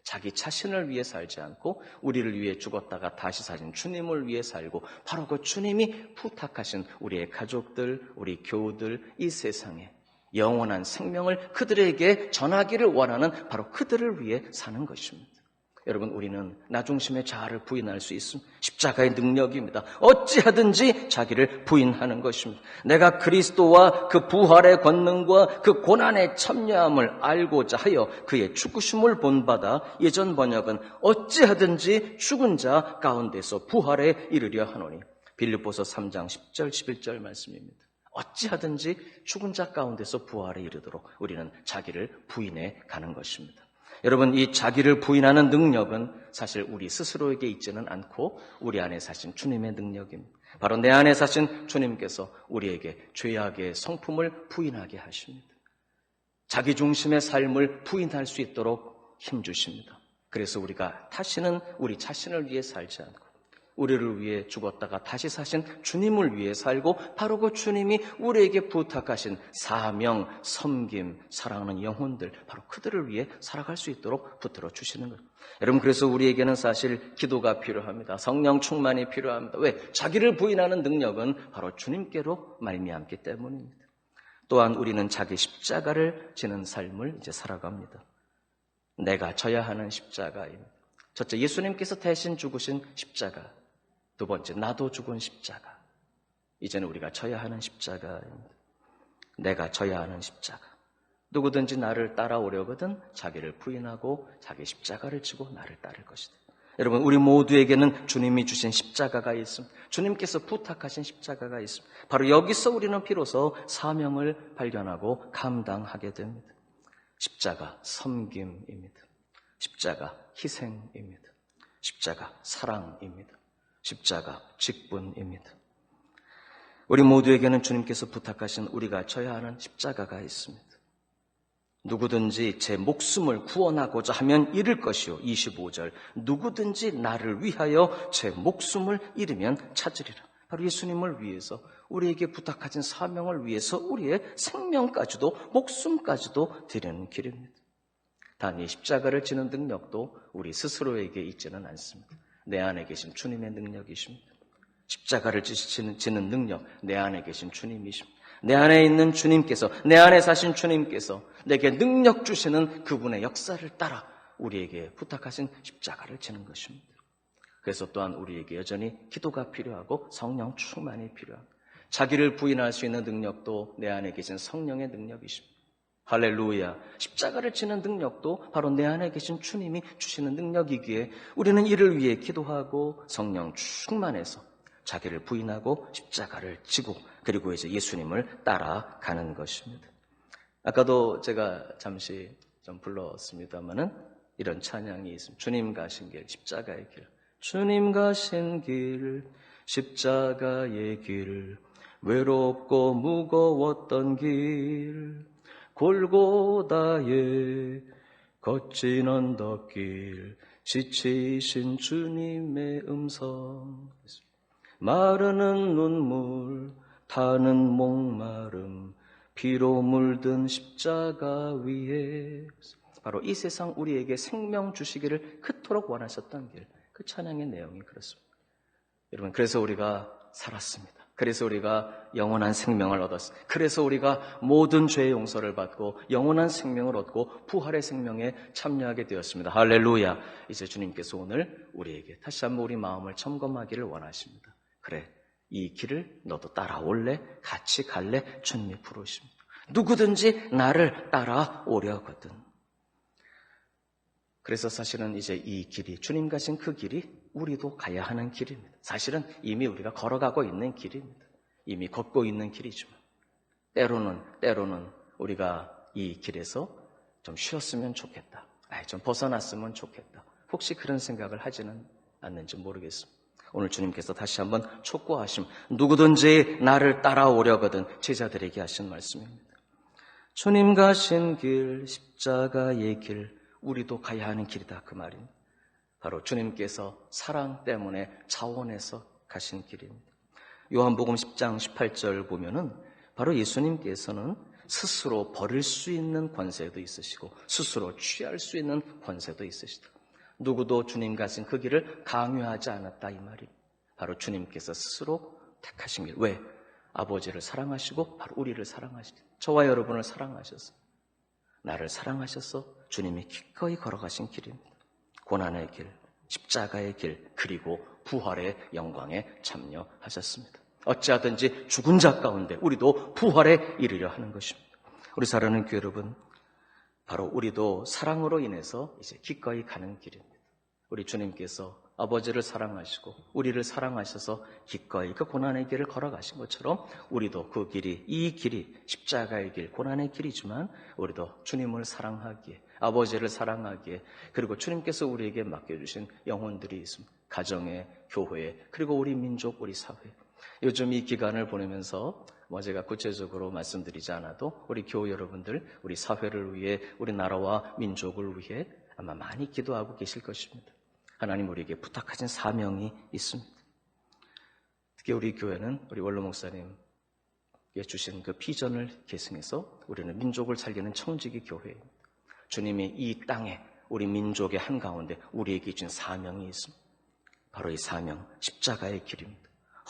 자기 자신을 위해 살지 않고 우리를 위해 죽었다가 다시 사신 주님을 위해 살고 바로 그 주님이 부탁하신 우리의 가족들, 우리 교우들, 이 세상에 영원한 생명을 그들에게 전하기를 원하는 바로 그들을 위해 사는 것입니다. 여러분, 우리는 나 중심의 자아를 부인할 수 있습니다. 십자가의 능력입니다. 어찌하든지 자기를 부인하는 것입니다. 내가 그리스도와 그 부활의 권능과 그 고난의 참여함을 알고자 하여 그의 죽으심을 본받아, 예전 번역은 어찌하든지 죽은 자 가운데서 부활에 이르려 하노니, 빌립보서 3장 10절 11절 말씀입니다. 어찌하든지 죽은 자 가운데서 부활에 이르도록 우리는 자기를 부인해 가는 것입니다. 여러분, 이 자기를 부인하는 능력은 사실 우리 스스로에게 있지는 않고 우리 안에 사신 주님의 능력입니다. 바로 내 안에 사신 주님께서 우리에게 죄악의 성품을 부인하게 하십니다. 자기 중심의 삶을 부인할 수 있도록 힘주십니다. 그래서 우리가 다시는 우리 자신을 위해 살지 않고 우리를 위해 죽었다가 다시 사신 주님을 위해 살고 바로 그 주님이 우리에게 부탁하신 사명, 섬김, 사랑하는 영혼들, 바로 그들을 위해 살아갈 수 있도록 붙들어 주시는 것. 여러분, 그래서 우리에게는 사실 기도가 필요합니다. 성령 충만이 필요합니다. 왜? 자기를 부인하는 능력은 바로 주님께로 말미암기 때문입니다. 또한 우리는 자기 십자가를 지는 삶을 이제 살아갑니다. 내가 져야 하는 십자가입니다. 첫째, 예수님께서 대신 죽으신 십자가. 두 번째, 나도 죽은 십자가. 이제는 우리가 져야 하는 십자가입니다. 내가 져야 하는 십자가. 누구든지 나를 따라오려거든 자기를 부인하고 자기 십자가를 지고 나를 따를 것이다. 여러분, 우리 모두에게는 주님이 주신 십자가가 있습니다. 주님께서 부탁하신 십자가가 있습니다. 바로 여기서 우리는 비로소 사명을 발견하고 감당하게 됩니다. 십자가 섬김입니다. 십자가 희생입니다. 십자가 사랑입니다. 십자가 직분입니다. 우리 모두에게는 주님께서 부탁하신 우리가 져야 하는 십자가가 있습니다. 누구든지 제 목숨을 구원하고자 하면 잃을 것이요. 25절, 누구든지 나를 위하여 제 목숨을 잃으면 찾으리라. 바로 예수님을 위해서, 우리에게 부탁하신 사명을 위해서 우리의 생명까지도 목숨까지도 드리는 길입니다. 단 이 십자가를 지는 능력도 우리 스스로에게 있지는 않습니다. 내 안에 계신 주님의 능력이십니다. 십자가를 지는 능력, 내 안에 계신 주님이십니다. 내 안에 있는 주님께서, 내 안에 사신 주님께서 내게 능력 주시는 그분의 역사를 따라 우리에게 부탁하신 십자가를 지는 것입니다. 그래서 또한 우리에게 여전히 기도가 필요하고 성령 충만이 필요합니다. 자기를 부인할 수 있는 능력도 내 안에 계신 성령의 능력이십니다. 할렐루야. 십자가를 지는 능력도 바로 내 안에 계신 주님이 주시는 능력이기에 우리는 이를 위해 기도하고 성령 충만해서 자기를 부인하고 십자가를 지고 그리고 이제 예수님을 따라가는 것입니다. 아까도 제가 잠시 좀 불렀습니다마는 이런 찬양이 있습니다. 주님 가신 길, 십자가의 길. 주님 가신 길, 십자가의 길, 외롭고 무거웠던 길, 골고다의 거친 언덕길, 지치신 주님의 음성. 마르는 눈물, 타는 목마름, 피로 물든 십자가 위에. 바로 이 세상 우리에게 생명 주시기를 그토록 원하셨던 길, 그 찬양의 내용이 그렇습니다. 여러분, 그래서 우리가 살았습니다. 그래서 우리가 영원한 생명을 얻었습니다. 그래서 우리가 모든 죄의 용서를 받고 영원한 생명을 얻고 부활의 생명에 참여하게 되었습니다. 할렐루야. 이제 주님께서 오늘 우리에게 다시 한번 우리 마음을 점검하기를 원하십니다. 그래, 이 길을 너도 따라올래? 같이 갈래? 주님이 부르십니다. 누구든지 나를 따라오려거든. 그래서 사실은 이제 이 길이, 주님 가신 그 길이 우리도 가야 하는 길입니다. 사실은 이미 우리가 걸어가고 있는 길입니다. 이미 걷고 있는 길이지만 때로는 우리가 이 길에서 좀 쉬었으면 좋겠다. 좀 벗어났으면 좋겠다. 혹시 그런 생각을 하지는 않는지 모르겠습니다. 오늘 주님께서 다시 한번 촉구하심, 누구든지 나를 따라오려거든 제자들에게 하신 말씀입니다. 주님 가신 길, 십자가의 길, 우리도 가야 하는 길이다, 그 말입니다. 바로 주님께서 사랑 때문에 자원해서 가신 길입니다. 요한복음 10장 18절 보면은 바로 예수님께서는 스스로 버릴 수 있는 권세도 있으시고 스스로 취할 수 있는 권세도 있으시다. 누구도 주님 가신 그 길을 강요하지 않았다, 이 말입니다. 바로 주님께서 스스로 택하신 길. 왜? 아버지를 사랑하시고 바로 우리를 사랑하시고 저와 여러분을 사랑하셔서 나를 사랑하셔서 주님이 기꺼이 걸어가신 길입니다. 고난의 길, 십자가의 길, 그리고 부활의 영광에 참여하셨습니다. 어찌하든지 죽은 자 가운데 우리도 부활에 이르려 하는 것입니다. 우리 사랑하는 교회 여러분, 바로 우리도 사랑으로 인해서 이제 기꺼이 가는 길입니다. 우리 주님께서 아버지를 사랑하시고 우리를 사랑하셔서 기꺼이 그 고난의 길을 걸어가신 것처럼 우리도 그 길이, 이 길이 십자가의 길, 고난의 길이지만 우리도 주님을 사랑하기에, 아버지를 사랑하기에, 그리고 주님께서 우리에게 맡겨주신 영혼들이 있습니다. 가정에, 교회에, 그리고 우리 민족, 우리 사회. 요즘 이 기간을 보내면서 제가 구체적으로 말씀드리지 않아도 우리 교회 여러분들, 우리 사회를 위해, 우리 나라와 민족을 위해 아마 많이 기도하고 계실 것입니다. 하나님 우리에게 부탁하신 사명이 있습니다. 특히 우리 교회는 우리 원로 목사님께 주신 그 비전을 계승해서 우리는 민족을 살리는 청지기 교회입니다. 주님이 이 땅에 우리 민족의 한가운데 우리에게 주신 사명이 있습니다. 바로 이 사명, 십자가의 길입니다.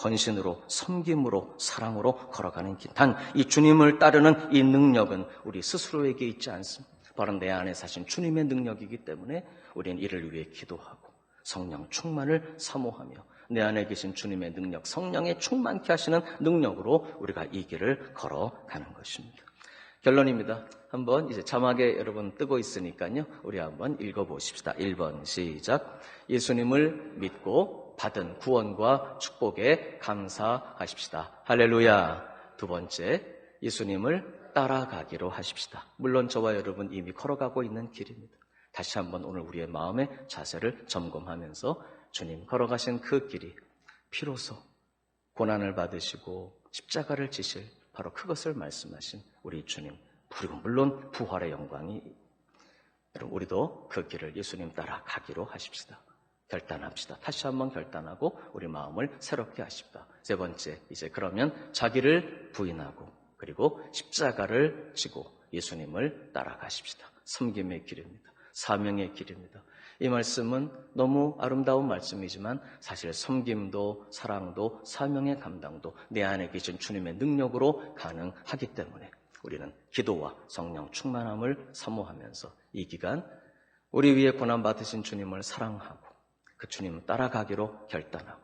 헌신으로, 섬김으로, 사랑으로 걸어가는 길. 단 이 주님을 따르는 이 능력은 우리 스스로에게 있지 않습니다. 바로 내 안에 사신 주님의 능력이기 때문에 우리는 이를 위해 기도하고 성령 충만을 사모하며 내 안에 계신 주님의 능력, 성령에 충만케 하시는 능력으로 우리가 이 길을 걸어가는 것입니다. 결론입니다. 한번 이제 자막에 여러분 뜨고 있으니까요. 우리 한번 읽어보십시다. 1번 시작. 예수님을 믿고 받은 구원과 축복에 감사하십시다. 할렐루야. 두 번째, 예수님을 따라가기로 하십시다. 물론 저와 여러분 이미 걸어가고 있는 길입니다. 다시 한번 오늘 우리의 마음의 자세를 점검하면서 주님 걸어가신 그 길이 비로소 고난을 받으시고 십자가를 지실 바로 그것을 말씀하신 우리 주님, 그리고 물론 부활의 영광이, 여러분 우리도 그 길을 예수님 따라 가기로 하십시다. 결단합시다. 다시 한번 결단하고 우리 마음을 새롭게 하십시다. 세 번째, 이제 그러면 자기를 부인하고 그리고 십자가를 지고 예수님을 따라가십시다. 섬김의 길입니다. 사명의 길입니다. 이 말씀은 너무 아름다운 말씀이지만 사실 섬김도 사랑도 사명의 감당도 내 안에 계신 주님의 능력으로 가능하기 때문에 우리는 기도와 성령 충만함을 사모하면서 이 기간 우리 위해 고난받으신 주님을 사랑하고 그 주님을 따라가기로 결단하고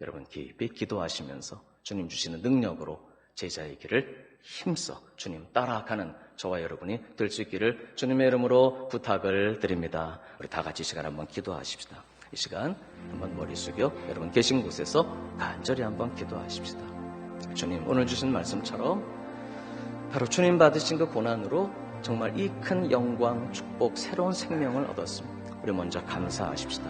여러분 깊이 기도하시면서 주님 주시는 능력으로 제자의 길을 힘써 주님 따라가는 저와 여러분이 될 수 있기를 주님의 이름으로 부탁을 드립니다. 우리 다 같이 이 시간 한번 기도하십시다. 이 시간 한번 머리 숙여 여러분 계신 곳에서 간절히 한번 기도하십시다. 주님 오늘 주신 말씀처럼 바로 주님 받으신 그 고난으로 정말 이 큰 영광, 축복, 새로운 생명을 얻었습니다. 우리 먼저 감사하십시다.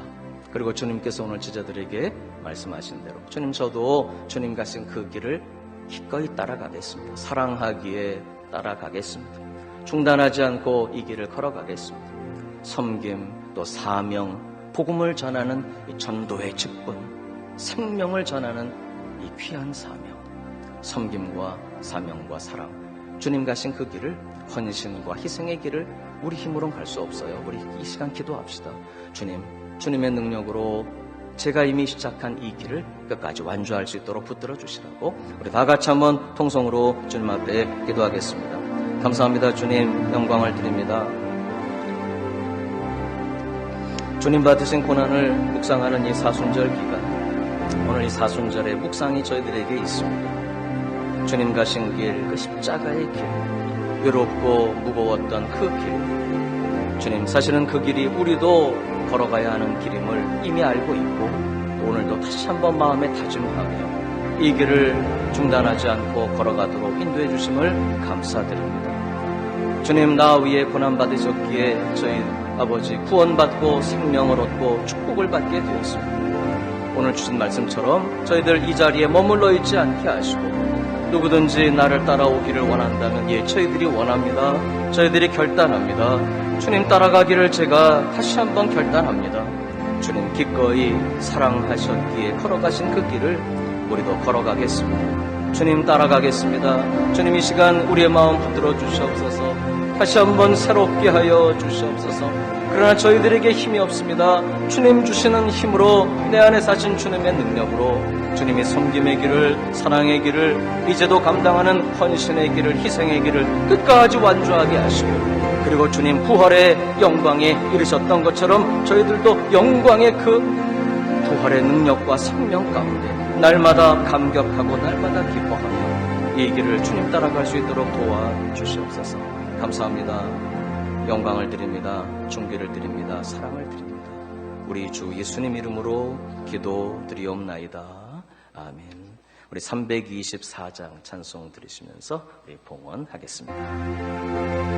그리고 주님께서 오늘 제자들에게 말씀하신 대로 주님 저도 주님 가신 그 길을 기꺼이 따라가겠습니다. 사랑하기에 따라가겠습니다. 중단하지 않고 이 길을 걸어가겠습니다. 섬김, 또 사명, 복음을 전하는 이 전도의 직분, 생명을 전하는 이 귀한 사명, 섬김과 사명과 사랑, 주님 가신 그 길을 헌신과 희생의 길을 우리 힘으로는 갈 수 없어요. 우리 이 시간 기도합시다. 주님의 능력으로 제가 이미 시작한 이 길을 끝까지 완주할 수 있도록 붙들어 주시라고 우리 다 같이 한번 통성으로 주님 앞에 기도하겠습니다. 감사합니다. 주님 영광을 드립니다. 주님 받으신 고난을 묵상하는 이 사순절 기간, 오늘 이 사순절의 묵상이 저희들에게 있습니다. 주님 가신 길, 그 십자가의 길, 외롭고 무거웠던 그 길, 주님 사실은 그 길이 우리도 걸어가야 하는 길임을 이미 알고 있고 오늘도 다시 한번 마음에 다짐하며 이 길을 중단하지 않고 걸어가도록 인도해 주심을 감사드립니다. 주님 나 위에 고난받으셨기에 저희 아버지 구원받고 생명을 얻고 축복을 받게 되었습니다. 오늘 주신 말씀처럼 저희들 이 자리에 머물러 있지 않게 하시고 누구든지 나를 따라오기를 원한다면 예 저희들이 원합니다. 저희들이 결단합니다. 주님 따라가기를 제가 다시 한번 결단합니다. 주님 기꺼이 사랑하셨기에 걸어가신 그 길을 우리도 걸어가겠습니다. 주님 따라가겠습니다. 주님 이 시간 우리의 마음 붙들어 주시옵소서. 다시 한번 새롭게 하여 주시옵소서. 그러나 저희들에게 힘이 없습니다. 주님 주시는 힘으로 내 안에 사신 주님의 능력으로 주님이 섬김의 길을 사랑의 길을 이제도 감당하는 헌신의 길을 희생의 길을 끝까지 완주하게 하시고 그리고 주님 부활의 영광에 이르셨던 것처럼 저희들도 영광의 그 부활의 능력과 생명 가운데 날마다 감격하고 날마다 기뻐하며 이 길을 주님 따라갈 수 있도록 도와주시옵소서. 감사합니다. 영광을 드립니다. 존귀를 드립니다. 사랑을 드립니다. 우리 주 예수님 이름으로 기도드리옵나이다. 아멘. 우리 324장 찬송 들으시면서 우리 봉헌하겠습니다.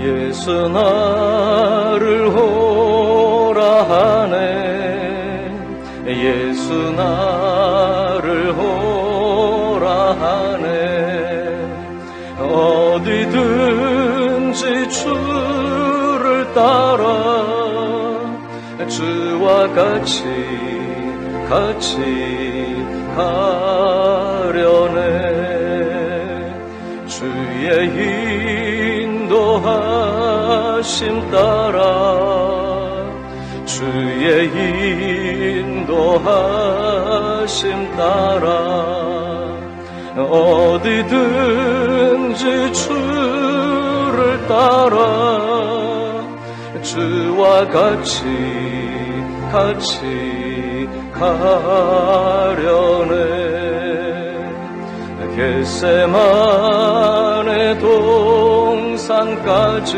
예수 나를 호라 하네 예수 나를 호라 하네 어디든지 주를 따라 주와 같이 가려네 주의 인도하심 따라 주의 인도하심 따라 어디든지 주를 따라 주와 같이 가려네 겟세마네 동산까지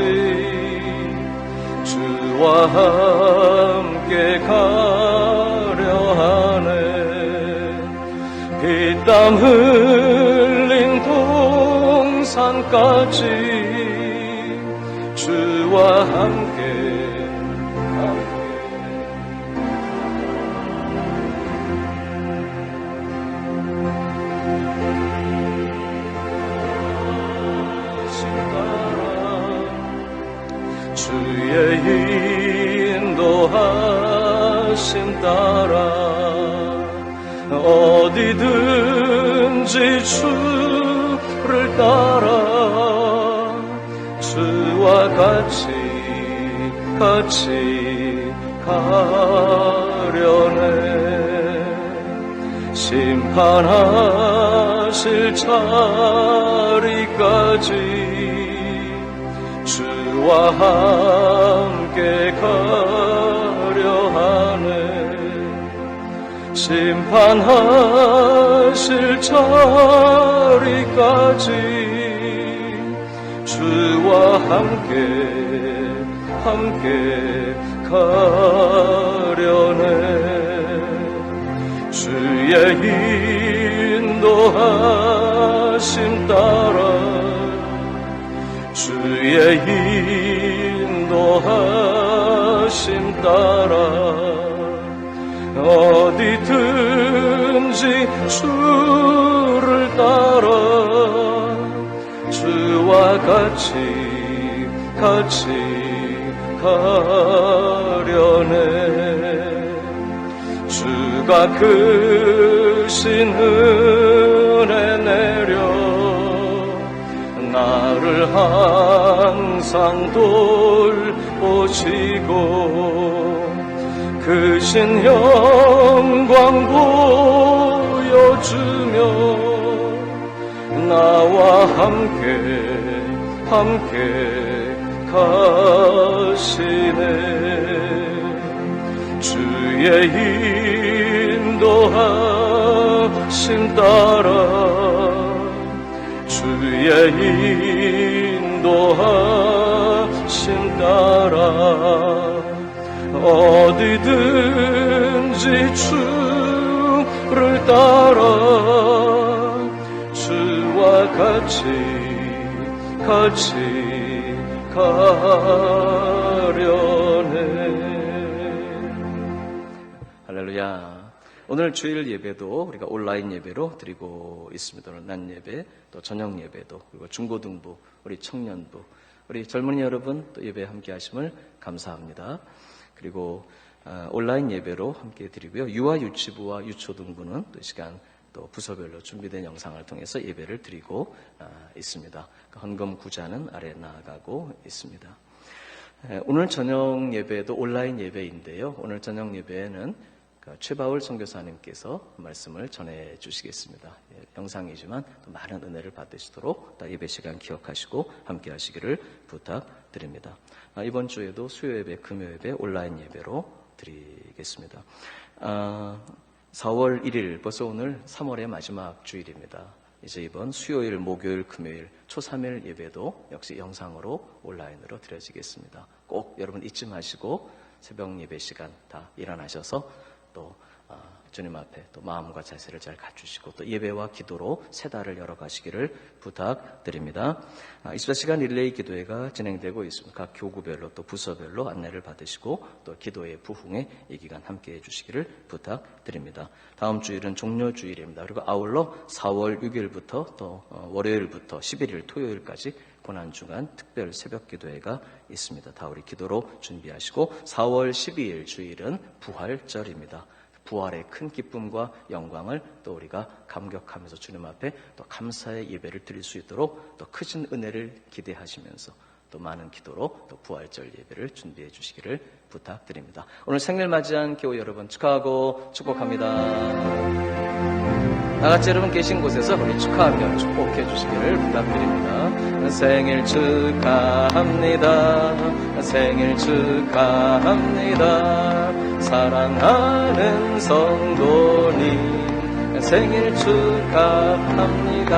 주와 함께 가려 하네 피땀 흘린 동산까지 주와 함께 주의 인도하심 따라 어디든지 주를 따라 주와 같이 가려네 심판하실 자리까지 주와 함께 가려 하네. 심판하실 자리까지 주와 함께 가려네. 주의 인도하심 따라 주의 인도하심 따라 어디든지 주를 따라 주와 같이 가려네. 주가 크신 은혜 내려 나를 항상 돌보시고 크신 영광 보여주며 나와 함께 가시네. 주의 인도하심 따라 주의 인도하심 따라 어디든지 주를 따라 주와 같이 가려네. 할렐루야. 오늘 주일 예배도 우리가 온라인 예배로 드리고 있습니다. 오늘 낮 예배, 또 저녁 예배도, 그리고 중고등부, 우리 청년부, 우리 젊은이 여러분 또 예배 함께 하심을 감사합니다. 그리고 온라인 예배로 함께 드리고요. 유아 유치부와 유초등부는 또 이 시간 또 부서별로 준비된 영상을 통해서 예배를 드리고 있습니다. 헌금 구자는 아래 나아가고 있습니다. 오늘 저녁 예배도 온라인 예배인데요. 오늘 저녁 예배에는 최바울 선교사님께서 말씀을 전해 주시겠습니다. 영상이지만 또 많은 은혜를 받으시도록 예배 시간 기억하시고 함께 하시기를 부탁드립니다. 이번 주에도 수요 예배, 금요 예배, 온라인 예배로 드리겠습니다. 4월 1일, 벌써 오늘 3월의 마지막 주일입니다. 이제 이번 수요일, 목요일, 금요일, 초3일 예배도 역시 영상으로 온라인으로 드려지겠습니다. 꼭 여러분 잊지 마시고 새벽 예배 시간 다 일어나셔서 또 주님 앞에 또 마음과 자세를 잘 갖추시고 또 예배와 기도로 세 달을 열어가시기를 부탁드립니다. 24시간 릴레이 기도회가 진행되고 있습니다. 각 교구별로 또 부서별로 안내를 받으시고 또 기도회 부흥회 이 기간 함께해 주시기를 부탁드립니다. 다음 주일은 종료주일입니다. 그리고 아울러 4월 6일부터 또 월요일부터 11일 토요일까지 고난주간 특별 새벽 기도회가 있습니다. 다 우리 기도로 준비하시고 4월 12일 주일은 부활절입니다. 부활의 큰 기쁨과 영광을 또 우리가 감격하면서 주님 앞에 또 감사의 예배를 드릴 수 있도록 또 크신 은혜를 기대하시면서 또 많은 기도로 또 부활절 예배를 준비해 주시기를 부탁드립니다. 오늘 생일 맞이한 교우 여러분 축하하고 축복합니다. 나같이 여러분 계신 곳에서 우리 축하하며 축복해 주시기를 부탁드립니다. 생일 축하합니다. 생일 축하합니다. 사랑하는 성도님 생일 축하합니다.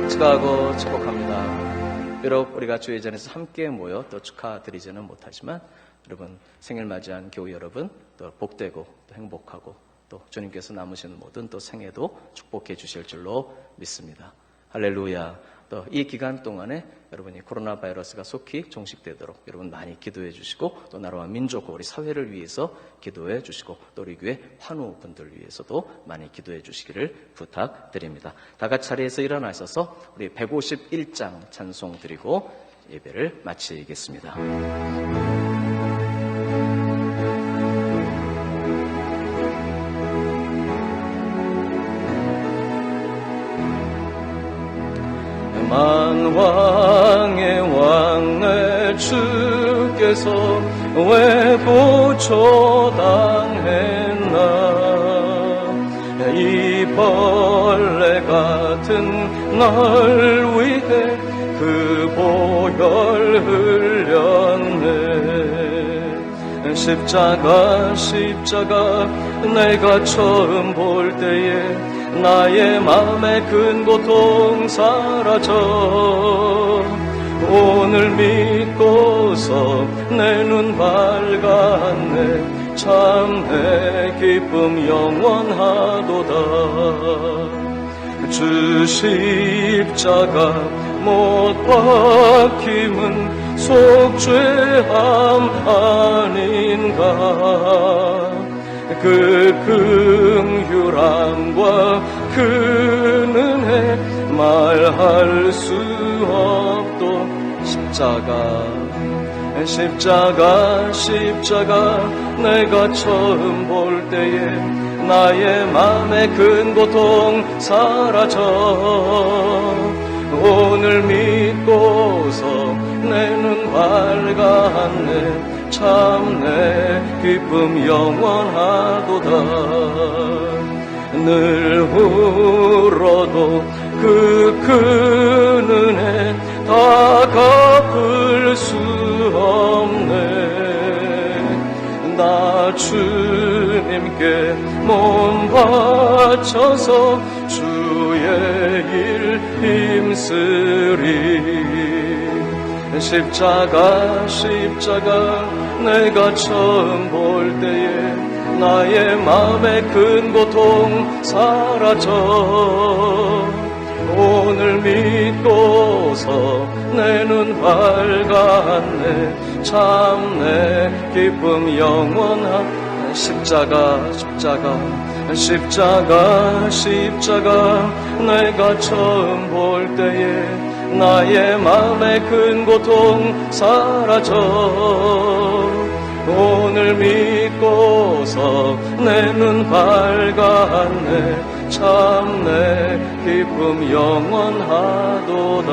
축하하고 축복합니다. 비록 우리가 주의 전에서 함께 모여 또 축하드리지는 못하지만 여러분 생일 맞이한 교우 여러분 또 복되고 또 행복하고 또 주님께서 남으시는 모든 또 생애도 축복해 주실 줄로 믿습니다. 할렐루야. 또 이 기간 동안에 여러분이 코로나 바이러스가 속히 종식되도록 여러분 많이 기도해 주시고 또 나라와 민족과 우리 사회를 위해서 기도해 주시고 또 우리 교회 환우분들 위해서도 많이 기도해 주시기를 부탁드립니다. 다 같이 자리에서 일어나셔서 우리 151장 찬송 드리고 예배를 마치겠습니다. 만왕의 왕의 주께서 왜 고초당했나 이 날 위해 그 보혈 흘렸네. 십자가 내가 처음 볼 때에 나의 맘의 큰 고통 사라져. 오늘 믿고서 내 눈 밝았네. 참 내 기쁨 영원하도다. 주 십자가 못 박힘은 속죄함 아닌가. 그 긍휼함과 그 은혜 말할 수 없도. 십자가 내가 처음 볼 때에 나의 맘의 큰 고통 사라져. 오늘 믿고서 내 눈 밝았네. 참 내 기쁨 영원하도다. 늘 울어도 그 큰 은혜 다 갚을 수 없네. 나 주님께 몸 바쳐서 주의 일 힘쓰리. 십자가 내가 처음 볼 때에 나의 마음의 큰 고통 사라져. 오늘 믿고서 내 눈 밝았네. 참 내 기쁨 영원한. 십자가 내가 처음 볼 때에 나의 마음의 큰 고통 사라져. 오늘 믿고서 내 눈 밝았네. 참 내 기쁨 영원하도다.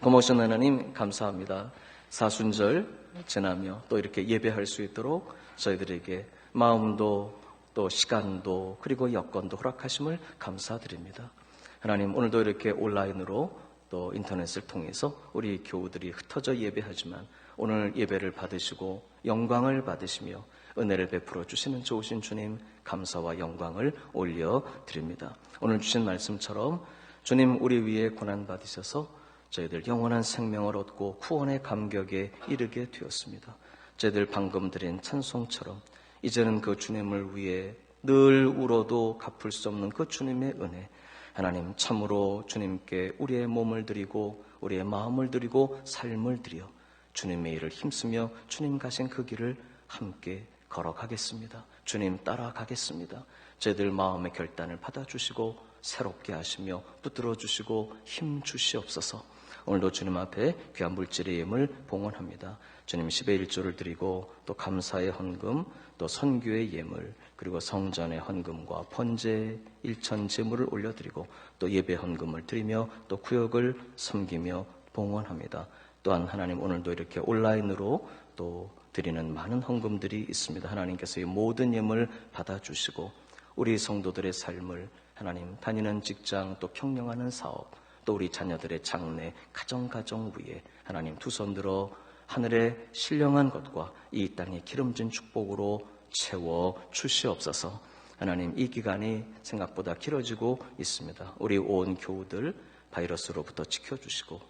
고마우신 하나님 감사합니다. 사순절 지나며 또 이렇게 예배할 수 있도록 저희들에게 마음도 또 시간도 그리고 여건도 허락하심을 감사드립니다. 하나님, 오늘도 이렇게 온라인으로 또 인터넷을 통해서 우리 교우들이 흩어져 예배하지만 오늘 예배를 받으시고 영광을 받으시며 은혜를 베풀어 주시는 좋으신 주님, 감사와 영광을 올려드립니다. 오늘 주신 말씀처럼 주님 우리 위에 고난 받으셔서 저희들 영원한 생명을 얻고 구원의 감격에 이르게 되었습니다. 저희들 방금 드린 찬송처럼 이제는 그 주님을 위해 늘 울어도 갚을 수 없는 그 주님의 은혜, 하나님 참으로 주님께 우리의 몸을 드리고 우리의 마음을 드리고 삶을 드려 주님의 일을 힘쓰며 주님 가신 그 길을 함께 걸어가겠습니다. 주님 따라가겠습니다. 저희들 마음의 결단을 받아주시고 새롭게 하시며 붙들어 주시고 힘 주시옵소서. 오늘도 주님 앞에 귀한 물질의 예물 봉헌합니다. 주님 10의 1조를 드리고 또 감사의 헌금, 또 선교의 예물, 그리고 성전의 헌금과 번제, 일천 제물을 올려드리고 또 예배 헌금을 드리며 또 구역을 섬기며 봉헌합니다. 또한 하나님, 오늘도 이렇게 온라인으로 또 드리는 많은 헌금들이 있습니다. 하나님께서 이 모든 예물 받아주시고 우리 성도들의 삶을 하나님, 다니는 직장, 또 평령하는 사업, 또 우리 자녀들의 장래, 가정 위에 하나님 두 손 들어 하늘의 신령한 것과 이 땅의 기름진 축복으로 채워 주시옵소서. 하나님, 이 기간이 생각보다 길어지고 있습니다. 우리 온 교우들 바이러스로부터 지켜주시고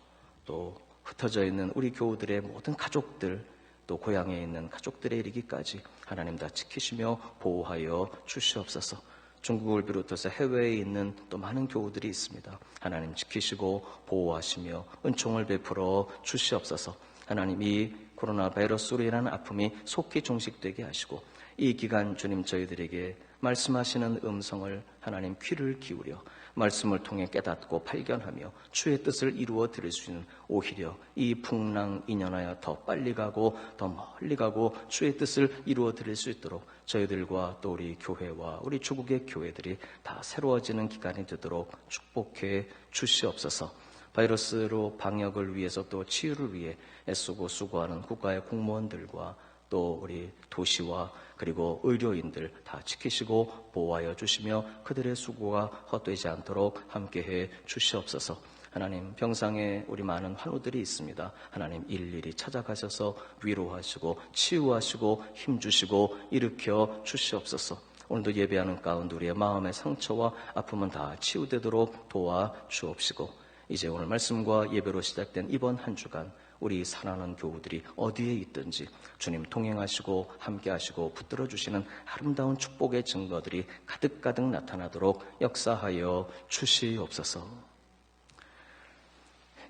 또 흩어져 있는 우리 교우들의 모든 가족들, 또 고향에 있는 가족들에 이르기까지 하나님 다 지키시며 보호하여 주시옵소서. 중국을 비롯해서 해외에 있는 또 많은 교우들이 있습니다. 하나님 지키시고 보호하시며 은총을 베풀어 주시옵소서. 하나님, 이 코로나 바이러스로 인한 아픔이 속히 종식되게 하시고 이 기간 주님 저희들에게 말씀하시는 음성을 하나님 귀를 기울여 말씀을 통해 깨닫고 발견하며 주의 뜻을 이루어 드릴 수 있는, 오히려 이 풍랑 인연하여 더 빨리 가고 더 멀리 가고 주의 뜻을 이루어 드릴 수 있도록 저희들과 또 우리 교회와 우리 조국의 교회들이 다 새로워지는 기간이 되도록 축복해 주시옵소서. 바이러스로 방역을 위해서 또 치유를 위해 애쓰고 수고하는 국가의 공무원들과 또 우리 도시와 그리고 의료인들 다 지키시고 보호하여 주시며 그들의 수고가 헛되지 않도록 함께해 주시옵소서. 하나님, 병상에 우리 많은 환우들이 있습니다. 하나님, 일일이 찾아가셔서 위로하시고 치유하시고 힘주시고 일으켜 주시옵소서. 오늘도 예배하는 가운데 우리의 마음의 상처와 아픔은 다 치유되도록 도와 주옵시고, 이제 오늘 말씀과 예배로 시작된 이번 한 주간 우리 사랑하는 교우들이 어디에 있든지 주님 동행하시고 함께하시고 붙들어 주시는 아름다운 축복의 증거들이 가득가득 나타나도록 역사하여 주시옵소서.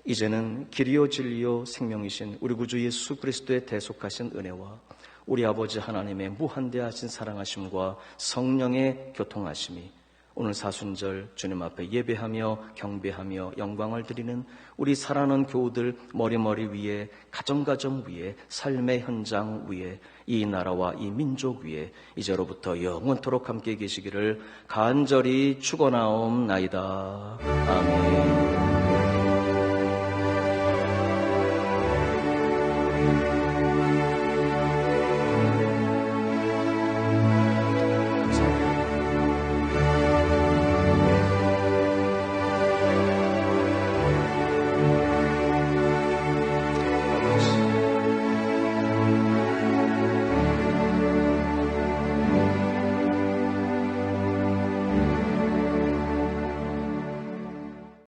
이제는 길이요 진리요 생명이신 우리 구주 예수 그리스도의 대속하신 은혜와 우리 아버지 하나님의 무한대하신 사랑하심과 성령의 교통하심이 오늘 사순절 주님 앞에 예배하며 경배하며 영광을 드리는 우리 사랑하는 교우들 머리머리 위에 가정가정 위에 삶의 현장 위에 이 나라와 이 민족 위에 이제로부터 영원토록 함께 계시기를 간절히 축원하옵나이다. 아멘.